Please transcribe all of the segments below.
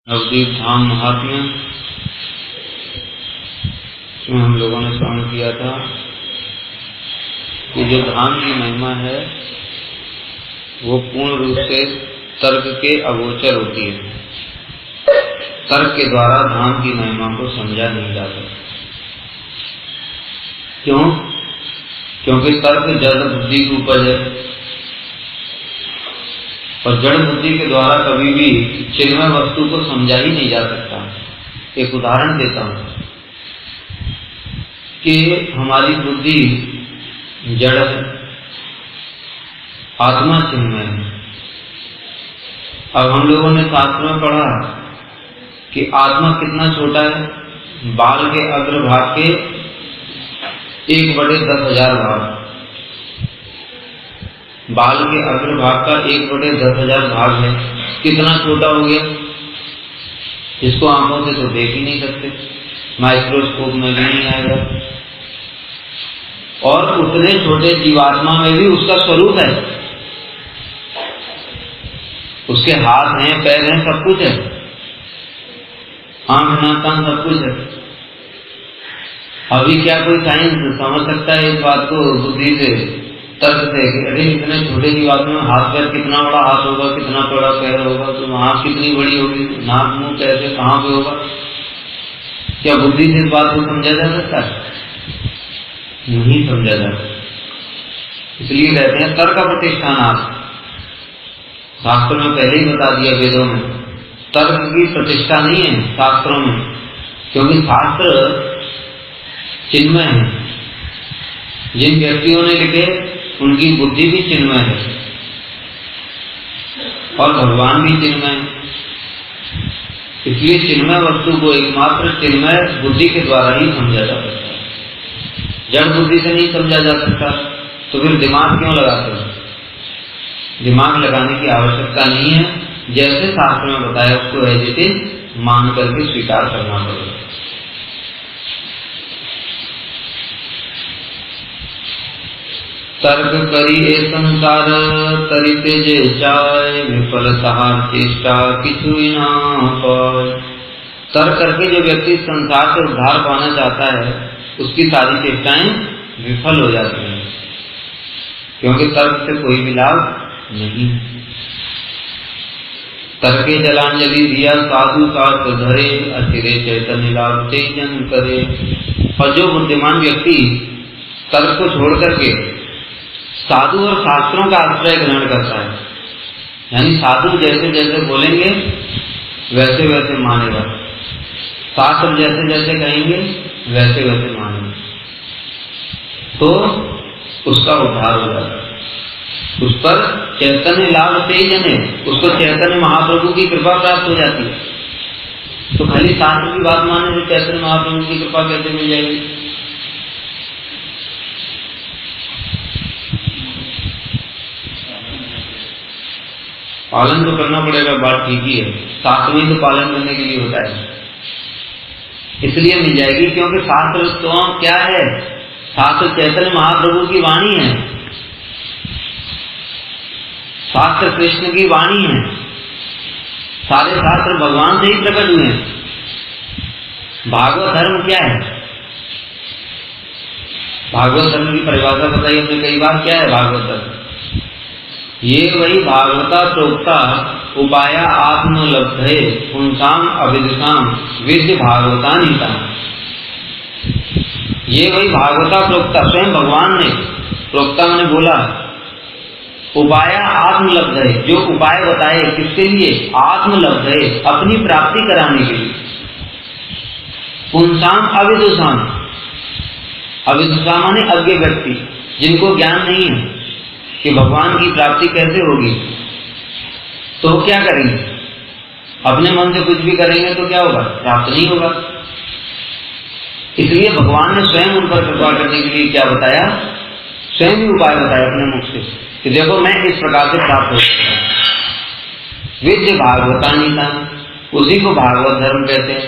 नवदीप धाम महात्म्य में हम लोगों ने श्रवण किया था कि जो धाम की महिमा है वो पूर्ण रूप से तर्क के अगोचर होती है। तर्क के द्वारा धाम की महिमा को समझा नहीं जा सकता। क्यों? क्योंकि तर्क जड़ बुद्धि की उपज है और जड़ बुद्धि के द्वारा कभी भी चिन्मय वस्तु को समझा ही नहीं जा सकता। एक उदाहरण देता हूं कि हमारी बुद्धि जड़ है, आत्मा चिन्मय है। अब हम लोगों ने शास्त्र में पढ़ा कि आत्मा कितना छोटा है, बाल के अग्रभाग के 1/10,000 भाग, बाल के अग्रभाग का 1/10,000 भाग है। कितना छोटा हो गया, इसको आंखों से तो देख ही नहीं सकते, माइक्रोस्कोप में भी नहीं आएगा। और उतने छोटे जीवात्मा में भी उसका स्वरूप है, उसके हाथ हैं, पैर हैं, सब कुछ है, आंख नाक कान सब कुछ है। अभी क्या कोई साइंस समझ सकता है इस बात को बुद्धि से, तर्क से कि अरे इतने छोटे जीवात्मा में हाथ पैर, कितना बड़ा हाथ होगा, कितना बड़ा पैर होगा, तो आंख कितनी बड़ी होगी, नाक मुंह कैसे कहाँ पे होगा? क्या बुद्धि से इस बात को समझा जा सकता है? नहीं समझा जा सकता। इसलिए कहते हैं तर्क प्रतिष्ठानात्। शास्त्रों में पहले ही बता दिया, वेदों में तर्क की प्रतिष्ठा नहीं है शास्त्रों में, क्योंकि शास्त्र चिन्मय है। जिन व्यक्तियों ने लिखे उनकी बुद्धि भी चिन्मय है और भगवान भी चिन्मय है। इसलिए चिन्मय वस्तु को एकमात्र चिन्मय बुद्धि के द्वारा ही समझा जा सकता है। जड़ बुद्धि से नहीं समझा जा सकता, तो फिर दिमाग क्यों लगाते हैं? दिमाग लगाने की आवश्यकता नहीं है। जैसे शास्त्र में बताया उसको है जैसे मान करके स्वीकार करना पड़ेगा। तर्क करी ए संसार तरिते जे जाय, विफल सहार चेष्टा किछु ना पाय। तर्क करके जो व्यक्ति संसार से उद्धार पाना चाहता है उसकी सारी चेष्टाएं विफल हो जाती हैं, क्योंकि तर्क से कोई भी लाभ नहीं। तर्के जलांजलि दिया साधु शास्त्र धरे, अचिरे चैतन्य लाभ तेजन करे। और जो बुद्धिमान व्यक्ति तर्क को छोड़ करके साधु और शास्त्रों का आश्रय ग्रहण करता है, यानी साधु जैसे जैसे बोलेंगे वैसे वैसे मानेगा, शास्त्र जैसे जैसे कहेंगे वैसे वैसे मानेगा, तो उसका उद्धार हो जाता है। उस पर चैतन्य लाभ तेजन है, उसको चैतन्य महाप्रभु की कृपा प्राप्त हो जाती है। तो खाली शास्त्र की बात मानने से चैतन्य महाप्रभु की कृपा कैसे मिल जाएगी? पालन तो करना पड़ेगा, बात ठीक ही है। शास्त्र में तो पालन करने के लिए होता है, इसलिए मिल जाएगी, क्योंकि शास्त्र तो क्या है? शास्त्र चैतन्य महाप्रभु की वाणी है, शास्त्र कृष्ण की वाणी है, सारे शास्त्र भगवान से ही प्रकट हुए हैं। भागवत धर्म क्या है? भागवत धर्म की परिभाषा बताई हमने कई बार। क्या है भागवत धर्म? ये वही भागवता प्रोक्ता उपाया आत्मलब्धे पुंसाम अविदिताम विद्य भागवतानीता। ये वही भागवता प्रोक्ता, स्वयं भगवान ने प्रोक्ता मैंने बोला, उपाया आत्मलब्ध है, जो उपाय बताए किसके लिए? आत्मलब्ध है, अपनी प्राप्ति कराने के लिए। पुंसाम अविदुषाम, अविदुषा माने अज्ञ व्यक्ति, जिनको ज्ञान नहीं है कि भगवान की प्राप्ति कैसे होगी, तो क्या करेंगे? अपने मन से कुछ भी करेंगे तो क्या होगा? प्राप्त नहीं होगा। इसलिए भगवान ने स्वयं उन पर कृपा करने के लिए क्या बताया? स्वयं ही उपाय बताया अपने मुख से कि देखो मैं इस प्रकार से प्राप्त हो सकता हूं। विद्य भागवतानीता, उसी को भागवत धर्म कहते हैं।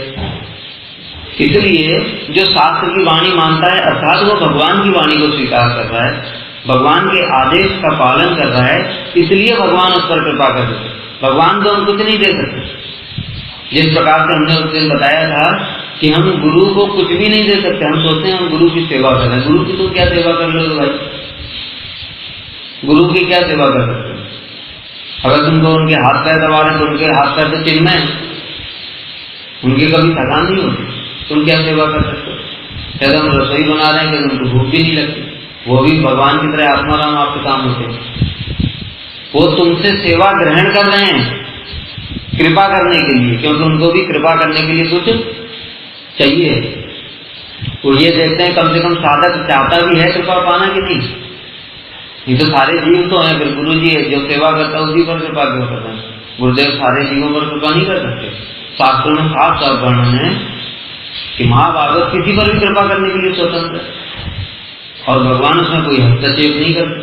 इसलिए जो शास्त्र की वाणी मानता है, अर्थात वो भगवान की वाणी को स्वीकार कर रहा है, भगवान के आदेश का पालन कर रहा है, इसलिए भगवान उस पर कृपा कर देते। भगवान तो हम कुछ नहीं दे सकते, जिस प्रकार से हमने उस दिन बताया था कि हम गुरु को कुछ भी नहीं दे सकते। हम सोचते हैं हम गुरु की सेवा कर रहे हैं। गुरु की तुम क्या सेवा कर लो भाई? गुरु की क्या सेवा कर सकते हो? अगर तुमको उनके हाथ पैर दबा रहे तो उनके हाथ पैर तो चिन्ह है, उनकी कभी थकान नहीं होती, तुम क्या सेवा कर सकते हो? क्या हम रसोई बना रहे हैं कि तुमको भूख भी नहीं लगती? वो भी भगवान की तरह आत्माराम आपके काम होते हैं। वो तुमसे सेवा ग्रहण कर रहे हैं कृपा करने के लिए, क्योंकि उनको भी कृपा करने के लिए कुछ चाहिए। वो ये देखते हैं कम से कम साधक चाहता भी है कृपा पाना कि नहीं। ये तो सारे जीव तो हैं, फिर गुरु जी है जो सेवा करता है उसी पर कृपा क्यों करते हैं? गुरुदेव सारे जीवों पर कृपा नहीं कर सकते। शास्त्रों में साफ साफ वर्णन है कि महाभागवत किसी पर भी कृपा करने के लिए स्वतंत्र है और भगवान उसमें कोई हस्तक्षेप नहीं करते,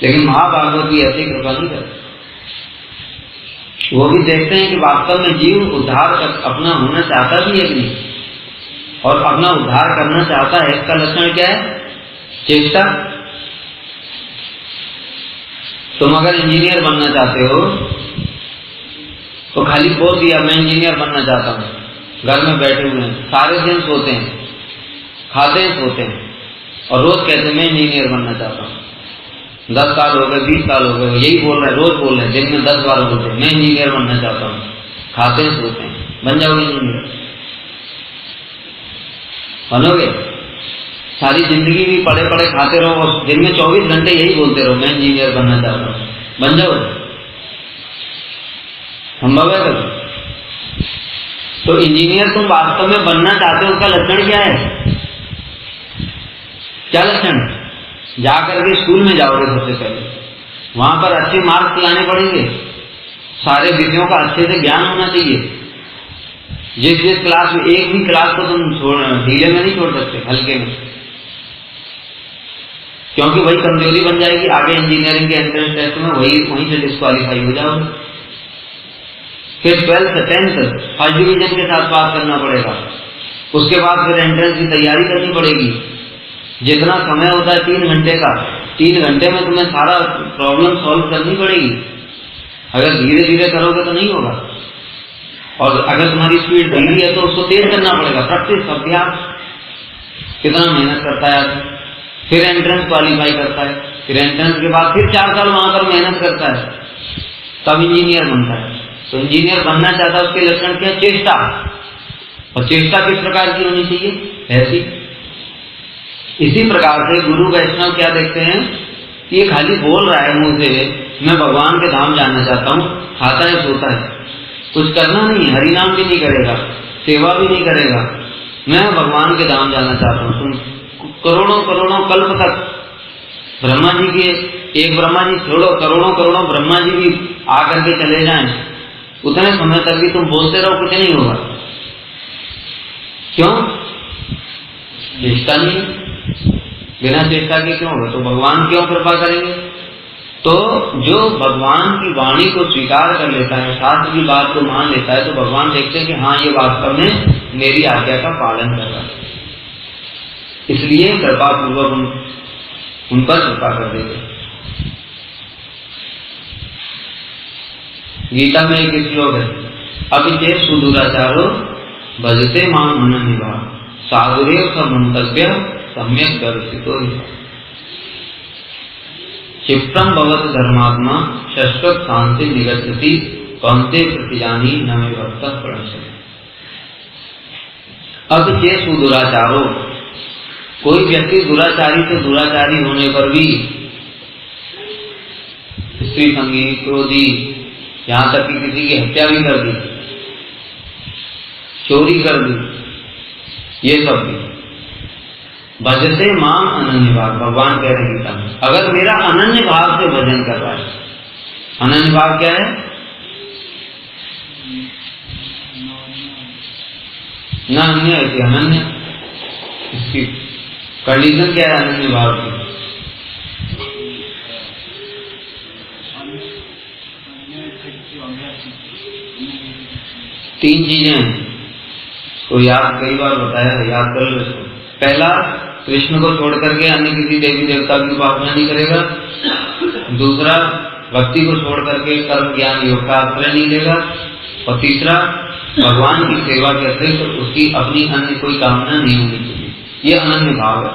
लेकिन महाभागवत भी ऐसी कृपा नहीं करते। वो भी देखते हैं कि वास्तव में जीव उद्धार अपना होना चाहता भी है कि नहीं, और अपना उद्धार करना चाहता है। इसका लक्षण क्या है? चेष्टा। तुम अगर इंजीनियर बनना चाहते हो तो खाली बोल दिया मैं इंजीनियर बनना चाहता हूँ, घर में बैठे हुए हैं, सारे दिन सोते हैं, खाते हैं, सोते हैं और रोज कहते हैं मैं इंजीनियर बनना चाहता हूँ। 10 साल हो गए, 20 साल हो गए, यही बोल रहे हैं, रोज बोल रहे हैं, दिन में 10 बार बोलते हैं मैं इंजीनियर बनना चाहता हूँ, खाते हैं, सोते हैं। बन जाओगे इंजीनियर? बनोगे? सारी जिंदगी भी पड़े पड़े खाते रहो और दिन में 24 घंटे यही बोलते रहो मैं इंजीनियर बनना चाहता हूँ, बन जाओगे? संभव है कभी? तो इंजीनियर तुम वास्तव में बनना चाहते हो, उसका लक्षण क्या है? क्या लक्षण? जाकर के स्कूल में जाओगे सबसे पहले, वहां पर अच्छे मार्क्स लाने पड़ेंगे, सारे विषयों का अच्छे से ज्ञान होना चाहिए। जिस क्लास में, एक भी क्लास को तुम ढीले में नहीं छोड़ सकते, हल्के में, क्योंकि वही कमजोरी बन जाएगी। आगे इंजीनियरिंग के एंट्रेंस टेस्ट में वहीं से डिस्क्वालीफाई हो जाओगे। फिर 12th 10th फर्स्ट डिवीजन के साथ पास करना पड़ेगा, उसके बाद फिर एंट्रेंस की तैयारी करनी पड़ेगी। जितना समय होता है 3 घंटे का, 3 घंटे में तुम्हें सारा प्रॉब्लम सॉल्व करनी पड़ेगी। अगर धीरे धीरे करोगे तो नहीं होगा, और अगर तुम्हारी स्पीड धीमी है तो उसको तेज करना पड़ेगा। प्रैक्टिस, अभ्यास। कितना मेहनत करता है आदमी, फिर एंट्रेंस क्वालिफाई करता है, फिर एंट्रेंस के बाद फिर 4 साल वहां पर मेहनत करता है, तब इंजीनियर बनता है। तो इंजीनियर बनना चाहता है, उसके लक्षण क्या? चेष्टा। और चेष्टा किस प्रकार की होनी चाहिए? ऐसी। इसी प्रकार से गुरु वैष्णव क्या देखते हैं कि ये खाली बोल रहा है मुंह से मैं भगवान के धाम जाना चाहता हूँ, खाता है, सोता है, कुछ करना नहीं, हरिनाम भी नहीं करेगा, सेवा भी नहीं करेगा, मैं भगवान के धाम जाना चाहता हूँ। तुम करोड़ों करोड़ों कल्प तक ब्रह्मा जी के, एक ब्रह्मा जी छोड़ो, करोड़ों करोड़ों ब्रह्मा जी भी आकर के चले जाएं, उतने समय तक भी तुम बोलते रहो, कुछ नहीं होगा। क्यों? चेष्टा नहीं। बिना चेष्टा के क्यों होगा? तो भगवान क्यों कृपा करेंगे? तो जो भगवान की वाणी को स्वीकार कर लेता है, शास्त्र की बात को मान लेता है, तो भगवान देखते हैं कि हाँ ये वास्तव में मेरी आज्ञा का पालन कर रहा है, इसलिए कृपा पूर्वक उन पर कृपा कर देते। गीता में एक श्लोक है, अभिचेत सुदुराचारो भजते मां अनन्यवा साधुरेव स मंतव्य सम्यक दर्शितो हि क्षिप्रम भवत धर्मात्मा शश्वत शांति निगच्छति कौन्ते प्रतिजानी न मे भक्तः प्रणश्यति। अभिचेत सुदुराचारो, कोई व्यक्ति दुराचारी से दुराचारी होने पर भी, स्त्री संगी, क्रोधी, यहां तक कि किसी की हत्या भी कर दी, चोरी कर दी, ये सब भी भजते माम अनन्य भाव, भगवान कह रहे गीता में, अगर मेरा अनन्य भाव से भजन कर रहा है। अनन्य भाव क्या है? न अन्य है, अनन्य। इसकी कंडीशन क्या है अनन्य भाव की? तीन चीजें हैं, तो याद कई बार बताया, याद कर लो इसको। पहला, कृष्ण को छोड़ करके अन्य किसी देवी देवता की उपासना नहीं करेगा। दूसरा, भक्ति को छोड़ करके कर्म ज्ञान योग का आश्रय नहीं लेगा। और तीसरा, भगवान की सेवा के अतिरिक्त उसकी अपनी अन्य कोई कामना नहीं होनी चाहिए। ये अनन्य भाव है।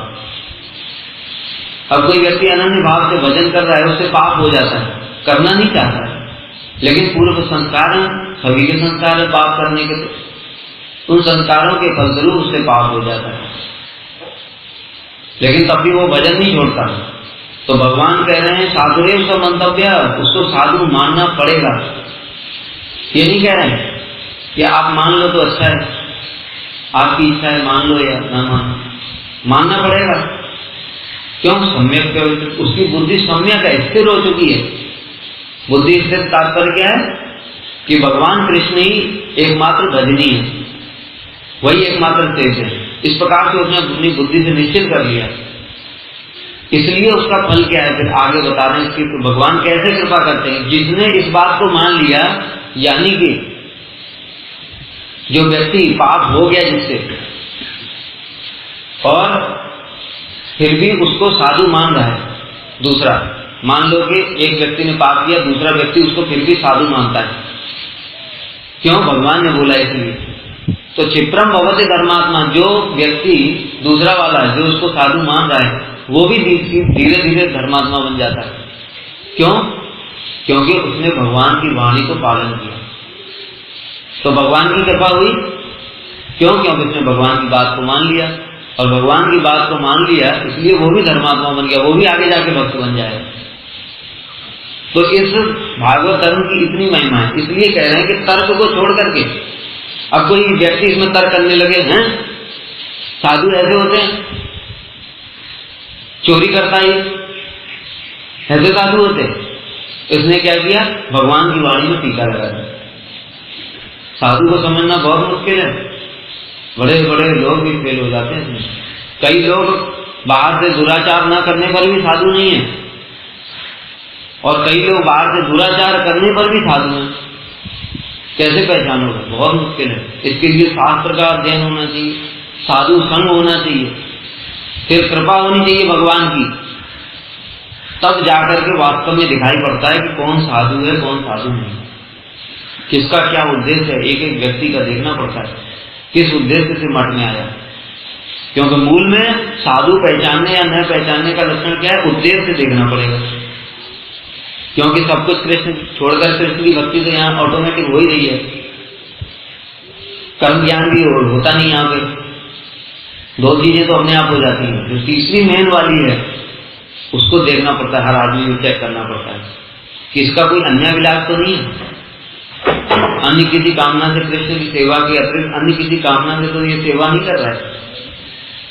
अब कोई व्यक्ति अनन्य भाव से भजन कर रहा है, उससे पाप हो जाता है, करना नहीं चाहता है, लेकिन पूर्व संस्कार है, सभी के संस्कार है पाप करने के, तो उन संस्कारों के फलस्वरूप उससे पाप हो जाता है, लेकिन तब भी वो भजन नहीं छोड़ता। तो भगवान कह रहे हैं साधुरेव स मंतव्य, उसको साधु मानना पड़ेगा। ये नहीं कह रहे हैं कि आप मान लो तो अच्छा है, आपकी इच्छा है मान लो या ना मानो, मानना पड़ेगा। क्यों? सम्यक, उसकी बुद्धि सम्यक है, स्थिर हो चुकी है। बुद्धि स्थिर तात्पर्य क्या है कि भगवान कृष्ण ही एकमात्र भजनी है, वही एकमात्र तेज है। इस प्रकार से उसने अपनी बुद्धि से निश्चित कर लिया, इसलिए उसका फल क्या है फिर आगे बता रहे हैं कि भगवान कैसे कृपा करते हैं। जिसने इस बात को मान लिया, यानी कि जो व्यक्ति पाप हो गया जिससे, और फिर भी उसको साधु मान रहा है, दूसरा मान लो कि एक व्यक्ति ने पाप किया, दूसरा व्यक्ति उसको फिर भी साधु मानता है। क्यों? भगवान ने बोला इसलिए। तो क्षिप्रम भवति धर्मात्मा, जो व्यक्ति दूसरा वाला है जो उसको साधु मान रहा है, वो भी धीरे धीरे धर्मात्मा बन जाता है। क्यों? क्योंकि उसने भगवान की वाणी को पालन किया। तो भगवान की कृपा हुई। क्यों? क्योंकि उसने भगवान की बात को मान लिया, और भगवान की बात को मान लिया इसलिए वो भी धर्मात्मा बन गया, वो भी आगे जाके भक्त बन जाएगा। तो इस भागवत धर्म की इतनी महिमा है, इसलिए कह रहे हैं कि तर्क को छोड़ करके, अब कोई व्यक्ति इसमें तर्क करने लगे हैं, साधु ऐसे होते हैं, चोरी करता ही ऐसे साधु होते, इसने क्या किया? भगवान की वाणी में टीका लगा दिया। साधु को समझना बहुत मुश्किल है, बड़े बड़े लोग भी फेल हो जाते हैं इसमें। कई लोग बाहर से दुराचार न करने पर भी साधु नहीं है, और कई लोग बाहर से दुराचार करने पर भी साधु हैं। कैसे पहचानोगे? बहुत मुश्किल है। इसके लिए शास्त्र का अध्ययन होना चाहिए, साधु संग होना चाहिए, फिर कृपा होनी चाहिए भगवान की, तब जाकर के वास्तव में दिखाई पड़ता है कि कौन साधु है कौन साधु नहीं, किसका क्या उद्देश्य है। एक एक व्यक्ति का देखना पड़ता है, किस उद्देश्य से मठ में आया। क्योंकि मूल में साधु पहचानने या न पहचानने का लक्षण क्या है? उद्देश्य देखना पड़ेगा। क्योंकि सब कुछ कृष्ण छोड़कर कृष्ण की भक्ति तो यहाँ ऑटोमेटिक हो ही रही है, कर्म ज्ञान भी होता नहीं यहाँ पे, दो चीजें तो अपने आप हो जाती हैं। जो तीसरी मेन वाली है उसको देखना पड़ता है, हर आदमी को चेक करना पड़ता है कि इसका कोई अन्य विलास तो नहीं है। अन्य किसी कामना से कृष्ण की सेवा के अतिरिक्त अन्य किसी कामना से तो ये सेवा नहीं कर रहा है,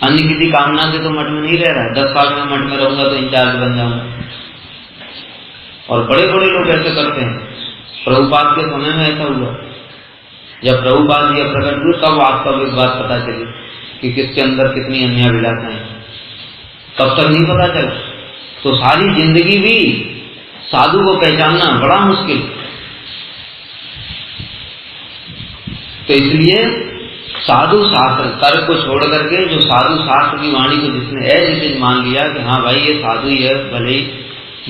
अन्य किसी कामना से तो मठ में नहीं रह रहा है। 10 साल में मठ में रहूंगा तो इंचार्ज बन जाऊंगा, और बड़े बड़े लोग ऐसे करते हैं। प्रभुपाद के समय में ऐसा हुआ, जब प्रभुपाद जी प्रकट हुए तब वास्तविक बात पता चली कि किसके अंदर कितनी अन्य विलासाएं हैं, तब तक नहीं पता चला। तो सारी जिंदगी भी साधु को पहचानना बड़ा मुश्किल। तो इसलिए साधु शास्त्र तर्क को छोड़ करके जो साधु शास्त्र की वाणी को जिसने ऐसे मान लिया कि हाँ भाई ये साधु ही है, भले ही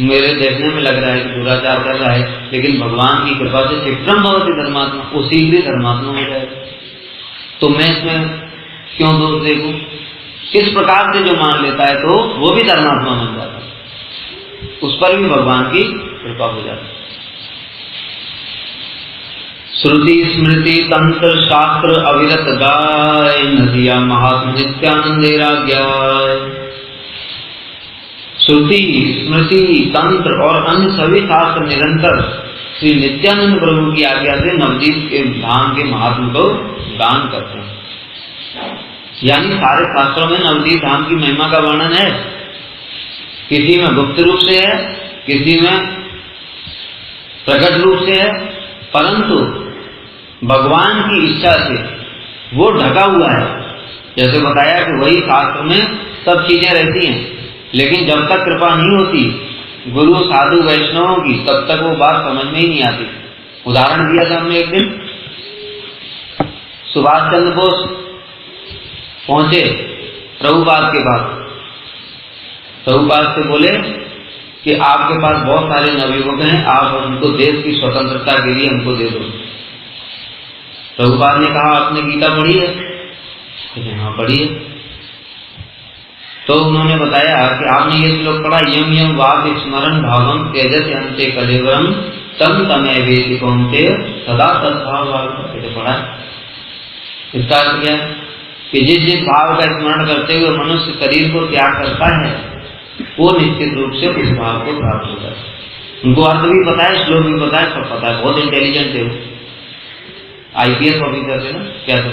मेरे देखने में लग रहा है कि दुराचार कर रहा है, लेकिन भगवान की कृपा से क्षिप्रम भवति धर्मात्मा, वो शीघ्र धर्मात्मा हो जाएगा। तो मैं इसमें क्यों दोष देखूं? इस प्रकार से जो मान लेता है तो वो भी धर्मात्मा बन जाता है, उस पर भी भगवान की कृपा हो जाती है। श्रुति स्मृति तंत्र शास्त्र अविरत गाय, नदिया महात्म नित्यानंदे राज्ञाय। श्रुति स्मृति तंत्र और अन्य सभी शास्त्र निरंतर श्री नित्यानंद प्रभु की आज्ञा से नवदीप के धाम के महात्म को गान करते हैं। यानी सारे शास्त्रों में नवदीप धाम की महिमा का वर्णन है, किसी में गुप्त रूप से है, किसी में प्रकट रूप से है, परंतु भगवान की इच्छा से वो ढका हुआ है। जैसे बताया कि वही शास्त्र में सब चीजें रहती हैं, लेकिन जब तक कृपा नहीं होती गुरु साधु वैष्णवों की, तब तक वो बात समझ में ही नहीं आती। उदाहरण दिया था हमने एक दिन, सुभाष चंद्र बोस पहुंचे प्रभुपाद के पास, प्रभुपाद से बोले कि आपके पास बहुत सारे नवयुवक हैं, आप उनको देश की स्वतंत्रता के लिए हमको दे दो। प्रभुपाद ने कहा आपने गीता पढ़ी है? कहते हाँ पढ़ी है। तो उन्होंने बताया कि आपने ये श्लोक पढ़ा, यम यम वाग स्मरण भावम तेजस अंते कलेवरम तम तमेवेति कौन्तेय सदा तद्भाव भाव। पढ़ा। इसका अर्थ क्या है कि जिस भाव का स्मरण करते हुए मनुष्य शरीर को त्याग करता है वो निश्चित रूप से उस भाव को प्राप्त होता है। उनको अर्थ भी पता है, श्लोक भी पता है, सब पता है, बहुत इंटेलिजेंट है वो। IPS ऑफिसर है ना, क्या था?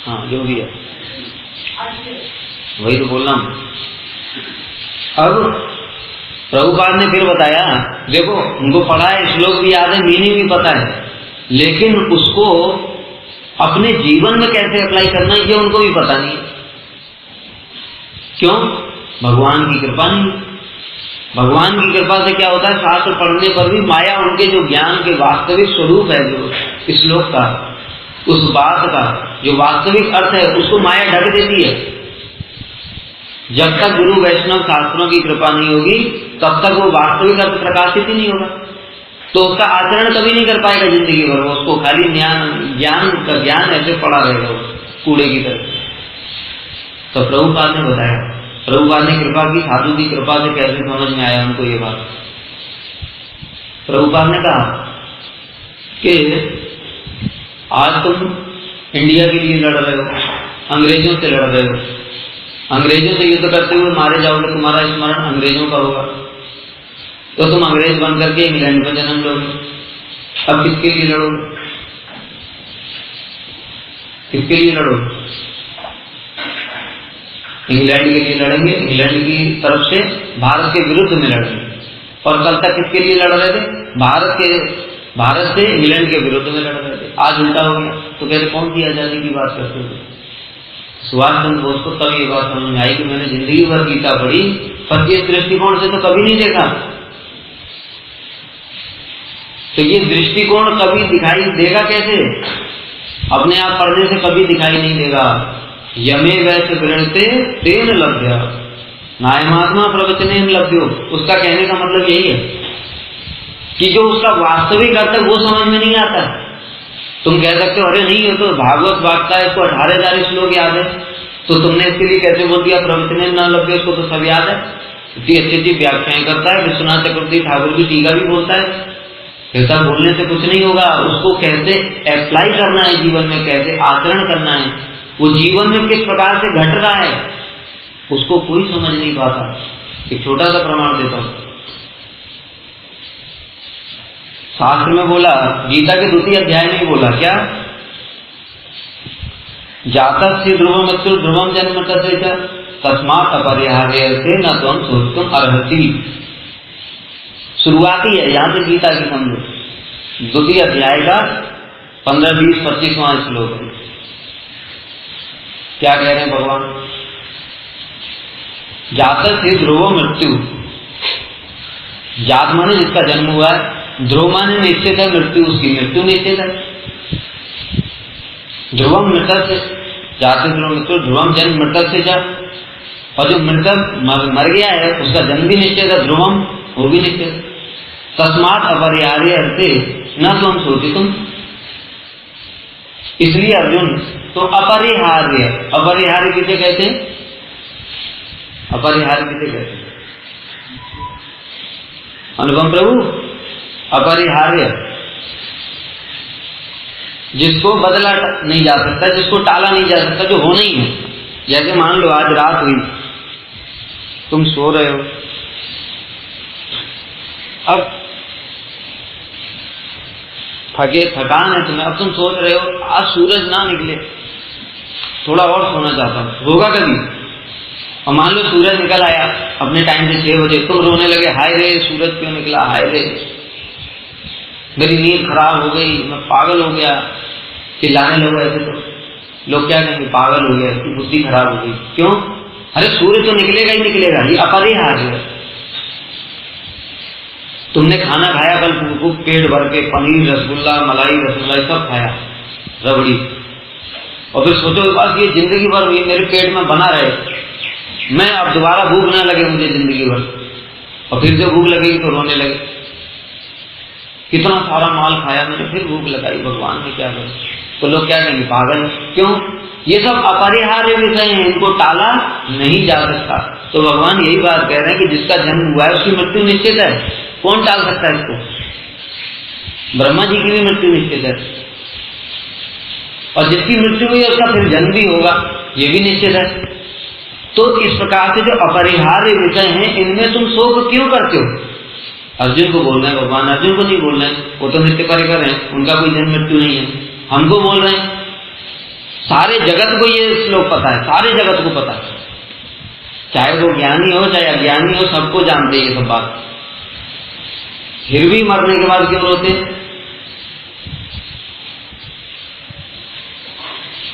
हाँ जो भी है वही तो बोल रहा हूं। अब प्रभुपाद ने फिर बताया, देखो उनको पढ़ा है, श्लोक भी याद है, मीनिंग भी पता है, लेकिन उसको अपने जीवन में कैसे अप्लाई करना है ये उनको भी पता नहीं है। क्यों? भगवान की कृपा नहीं। भगवान की कृपा से क्या होता है, शास्त्र पढ़ने पर भी माया उनके जो ज्ञान के वास्तविक स्वरूप है, जो श्लोक का, उस बात का जो वास्तविक अर्थ है, उसको माया ढक देती है। जब तक गुरु वैष्णव शास्त्रों की कृपा नहीं होगी तब तक वो वास्तविक अर्थ प्रकाशित ही नहीं होगा। तो उसका आचरण कभी नहीं कर पाएगा जिंदगी भर। वो उसको खाली ज्ञान ऐसे पड़ा रहेगा कूड़े की तरह। तो प्रभुपाद ने बताया, प्रभुपाद ने कृपा की, साधु की कृपा से कैसे समझ में आया उनको ये बात। प्रभुपाद ने कहा कि आज तुम इंडिया के लिए लड़ रहे हो, अंग्रेजों से लड़ रहे हो, अंग्रेजों से युद्ध करते हुए मारे जाओगे, तुम्हारा स्मरण अंग्रेजों का होगा, तो तुम अंग्रेज बन करके इंग्लैंड में जन्म लोगे। अब किसके लिए लड़ोगे? किसके लिए लड़ोगे? इंग्लैंड के लिए लड़ेंगे, इंग्लैंड की तरफ से भारत के विरुद्ध में लड़ेंगे। और कल तक किसके लिए लड़ रहे थे? भारत से इंग्लैंड के विरुद्ध में लड़ रहे थे। आज उल्टा हो गया। तो कहते कौन सी आजादी की बात करते हो? सुभाष चंद्र बोस को तब ये बात समझ में आई कि मैंने जिंदगी भर गीता पढ़ी, पर इस दृष्टिकोण से तो कभी नहीं देखा। तो ये दृष्टिकोण कभी दिखाई देगा कैसे? अपने आप पढ़ने से कभी दिखाई नहीं देगा। यमे वैसे गृणते तेन लभ्य नायमात्मा प्रवचनेन लभ्यो। उसका कहने का मतलब यही है कि जो उसका वास्तविक अर्थ है वो समझ में नहीं आता। तुम कह सकते हो अरे नहीं ये तो भागवत वार्ता है, इसको 18,000 श्लोक याद है, तो तुमने इसके लिए कैसे बोल दिया प्रवचनेन न लभ्य? उसको तो सब याद है, इतनी अच्छी अच्छी व्याख्याएं करता है। विश्वनाथ चक्रवर्ती ठाकुर की टीका भी बोलता है। ऐसा बोलने से कुछ नहीं होगा, उसको कैसे अप्लाई करना है जीवन में, कैसे आचरण करना है, वो जीवन में किस प्रकार से घट रहा है, उसको कोई समझ नहीं पाता। एक छोटा सा प्रमाण देता हूं। शास्त्र में बोला, गीता के 2 अध्याय में बोला क्या? जातस्य ध्रुवम मृत्यु ध्रुवम जन्म तस्य तस्मात् अपरिहार्यते न त्वं सोचितुम अर्हसि। शुरुआती है, यहां से गीता की समझो। 2 अध्याय का 15, 20, 25वां श्लोक है। क्या कह रहे हैं भगवान? जातस्य ध्रुवो मृत्यु। जात माने जिसका जन्म हुआ है, ध्रुव माने निश्चित है, मृत्यु उसकी मृत्यु निश्चित है। ध्रुवम मृतस्य जाते ध्रुव मृत्यु ध्रुवम जन्म मृतस्य जा। और जो मृतक मर गया है उसका जन्म भी निश्चित है, ध्रुवम वो भी निश्चित। तस्मात् अपरिहार्य अर्थे न तुम सोचितुम। इसलिए अर्जुन तो अपरिहार्य, अपरिहार्य किसे कहते हैं? अपरिहार्य किसे कहते हैं? अनुपम प्रभु, अपरिहार्य जिसको बदला नहीं जा सकता, जिसको टाला नहीं जा सकता, जो होना ही है। जैसे मान लो आज रात हुई, तुम सो रहे हो, अब थकान है तुम्हें, अब तुम सोच रहे हो आज सूरज ना निकले, थोड़ा और सोना चाहता हूं, होगा कभी? और मान लो सूरज निकल आया अपने टाइम से 6 बजे, तुम रोने लगे, हाय रे सूरज क्यों निकला, हाय रे मेरी नींद खराब हो गई, मैं पागल हो गया, चिल्लाने लगे ऐसे, तो लोग क्या कहेंगे? पागल हो गया, इसकी बुद्धि खराब हो गई। क्यों? अरे सूर्य तो निकलेगा ही निकलेगा, ये अपरिहार्य है। तुमने खाना खाया कल खूब पेट भर के, पनीर रसगुल्ला मलाई रसमलाई सब खाया, रबड़ी, और फिर सोचो बस ये जिंदगी भर ये मेरे पेट में बना रहे, मैं अब दोबारा भूख ना लगे मुझे जिंदगी भर, और फिर जब भूख लगेगी तो रोने लगे। कितना सारा माल खाया मैंने, फिर भूख लगाई, भगवान ने क्या करा? तो लोग क्या कहेंगे, पागल। क्यों? ये सब अपरिहार्य विषय हैं, इनको टाला नहीं जा सकता। तो भगवान यही बात कह रहे हैं कि जिसका जन्म हुआ है उसकी मृत्यु निश्चित है, कौन टाल सकता है इसको? ब्रह्मा जी की भी मृत्यु निश्चित है, और जिसकी मृत्यु हुई है उसका फिर जन्म भी होगा, ये भी निश्चित है। तो इस प्रकार से जो अपरिहार्य विषय हैं इनमें तुम शोक क्यों करते हो? अर्जुन को बोल रहे हैं भगवान, अर्जुन को नहीं बोल रहे हैं, वो तो नित्य परिकर हैं, उनका कोई जन्म मृत्यु नहीं है। हमको बोल रहे हैं, सारे जगत को ये श्लोक पता है, सारे जगत को पता है, चाहे वो ज्ञानी हो चाहे अज्ञानी हो, सबको जानते हैं ये सब बात। फिर भी मरने के बाद क्यों रोते?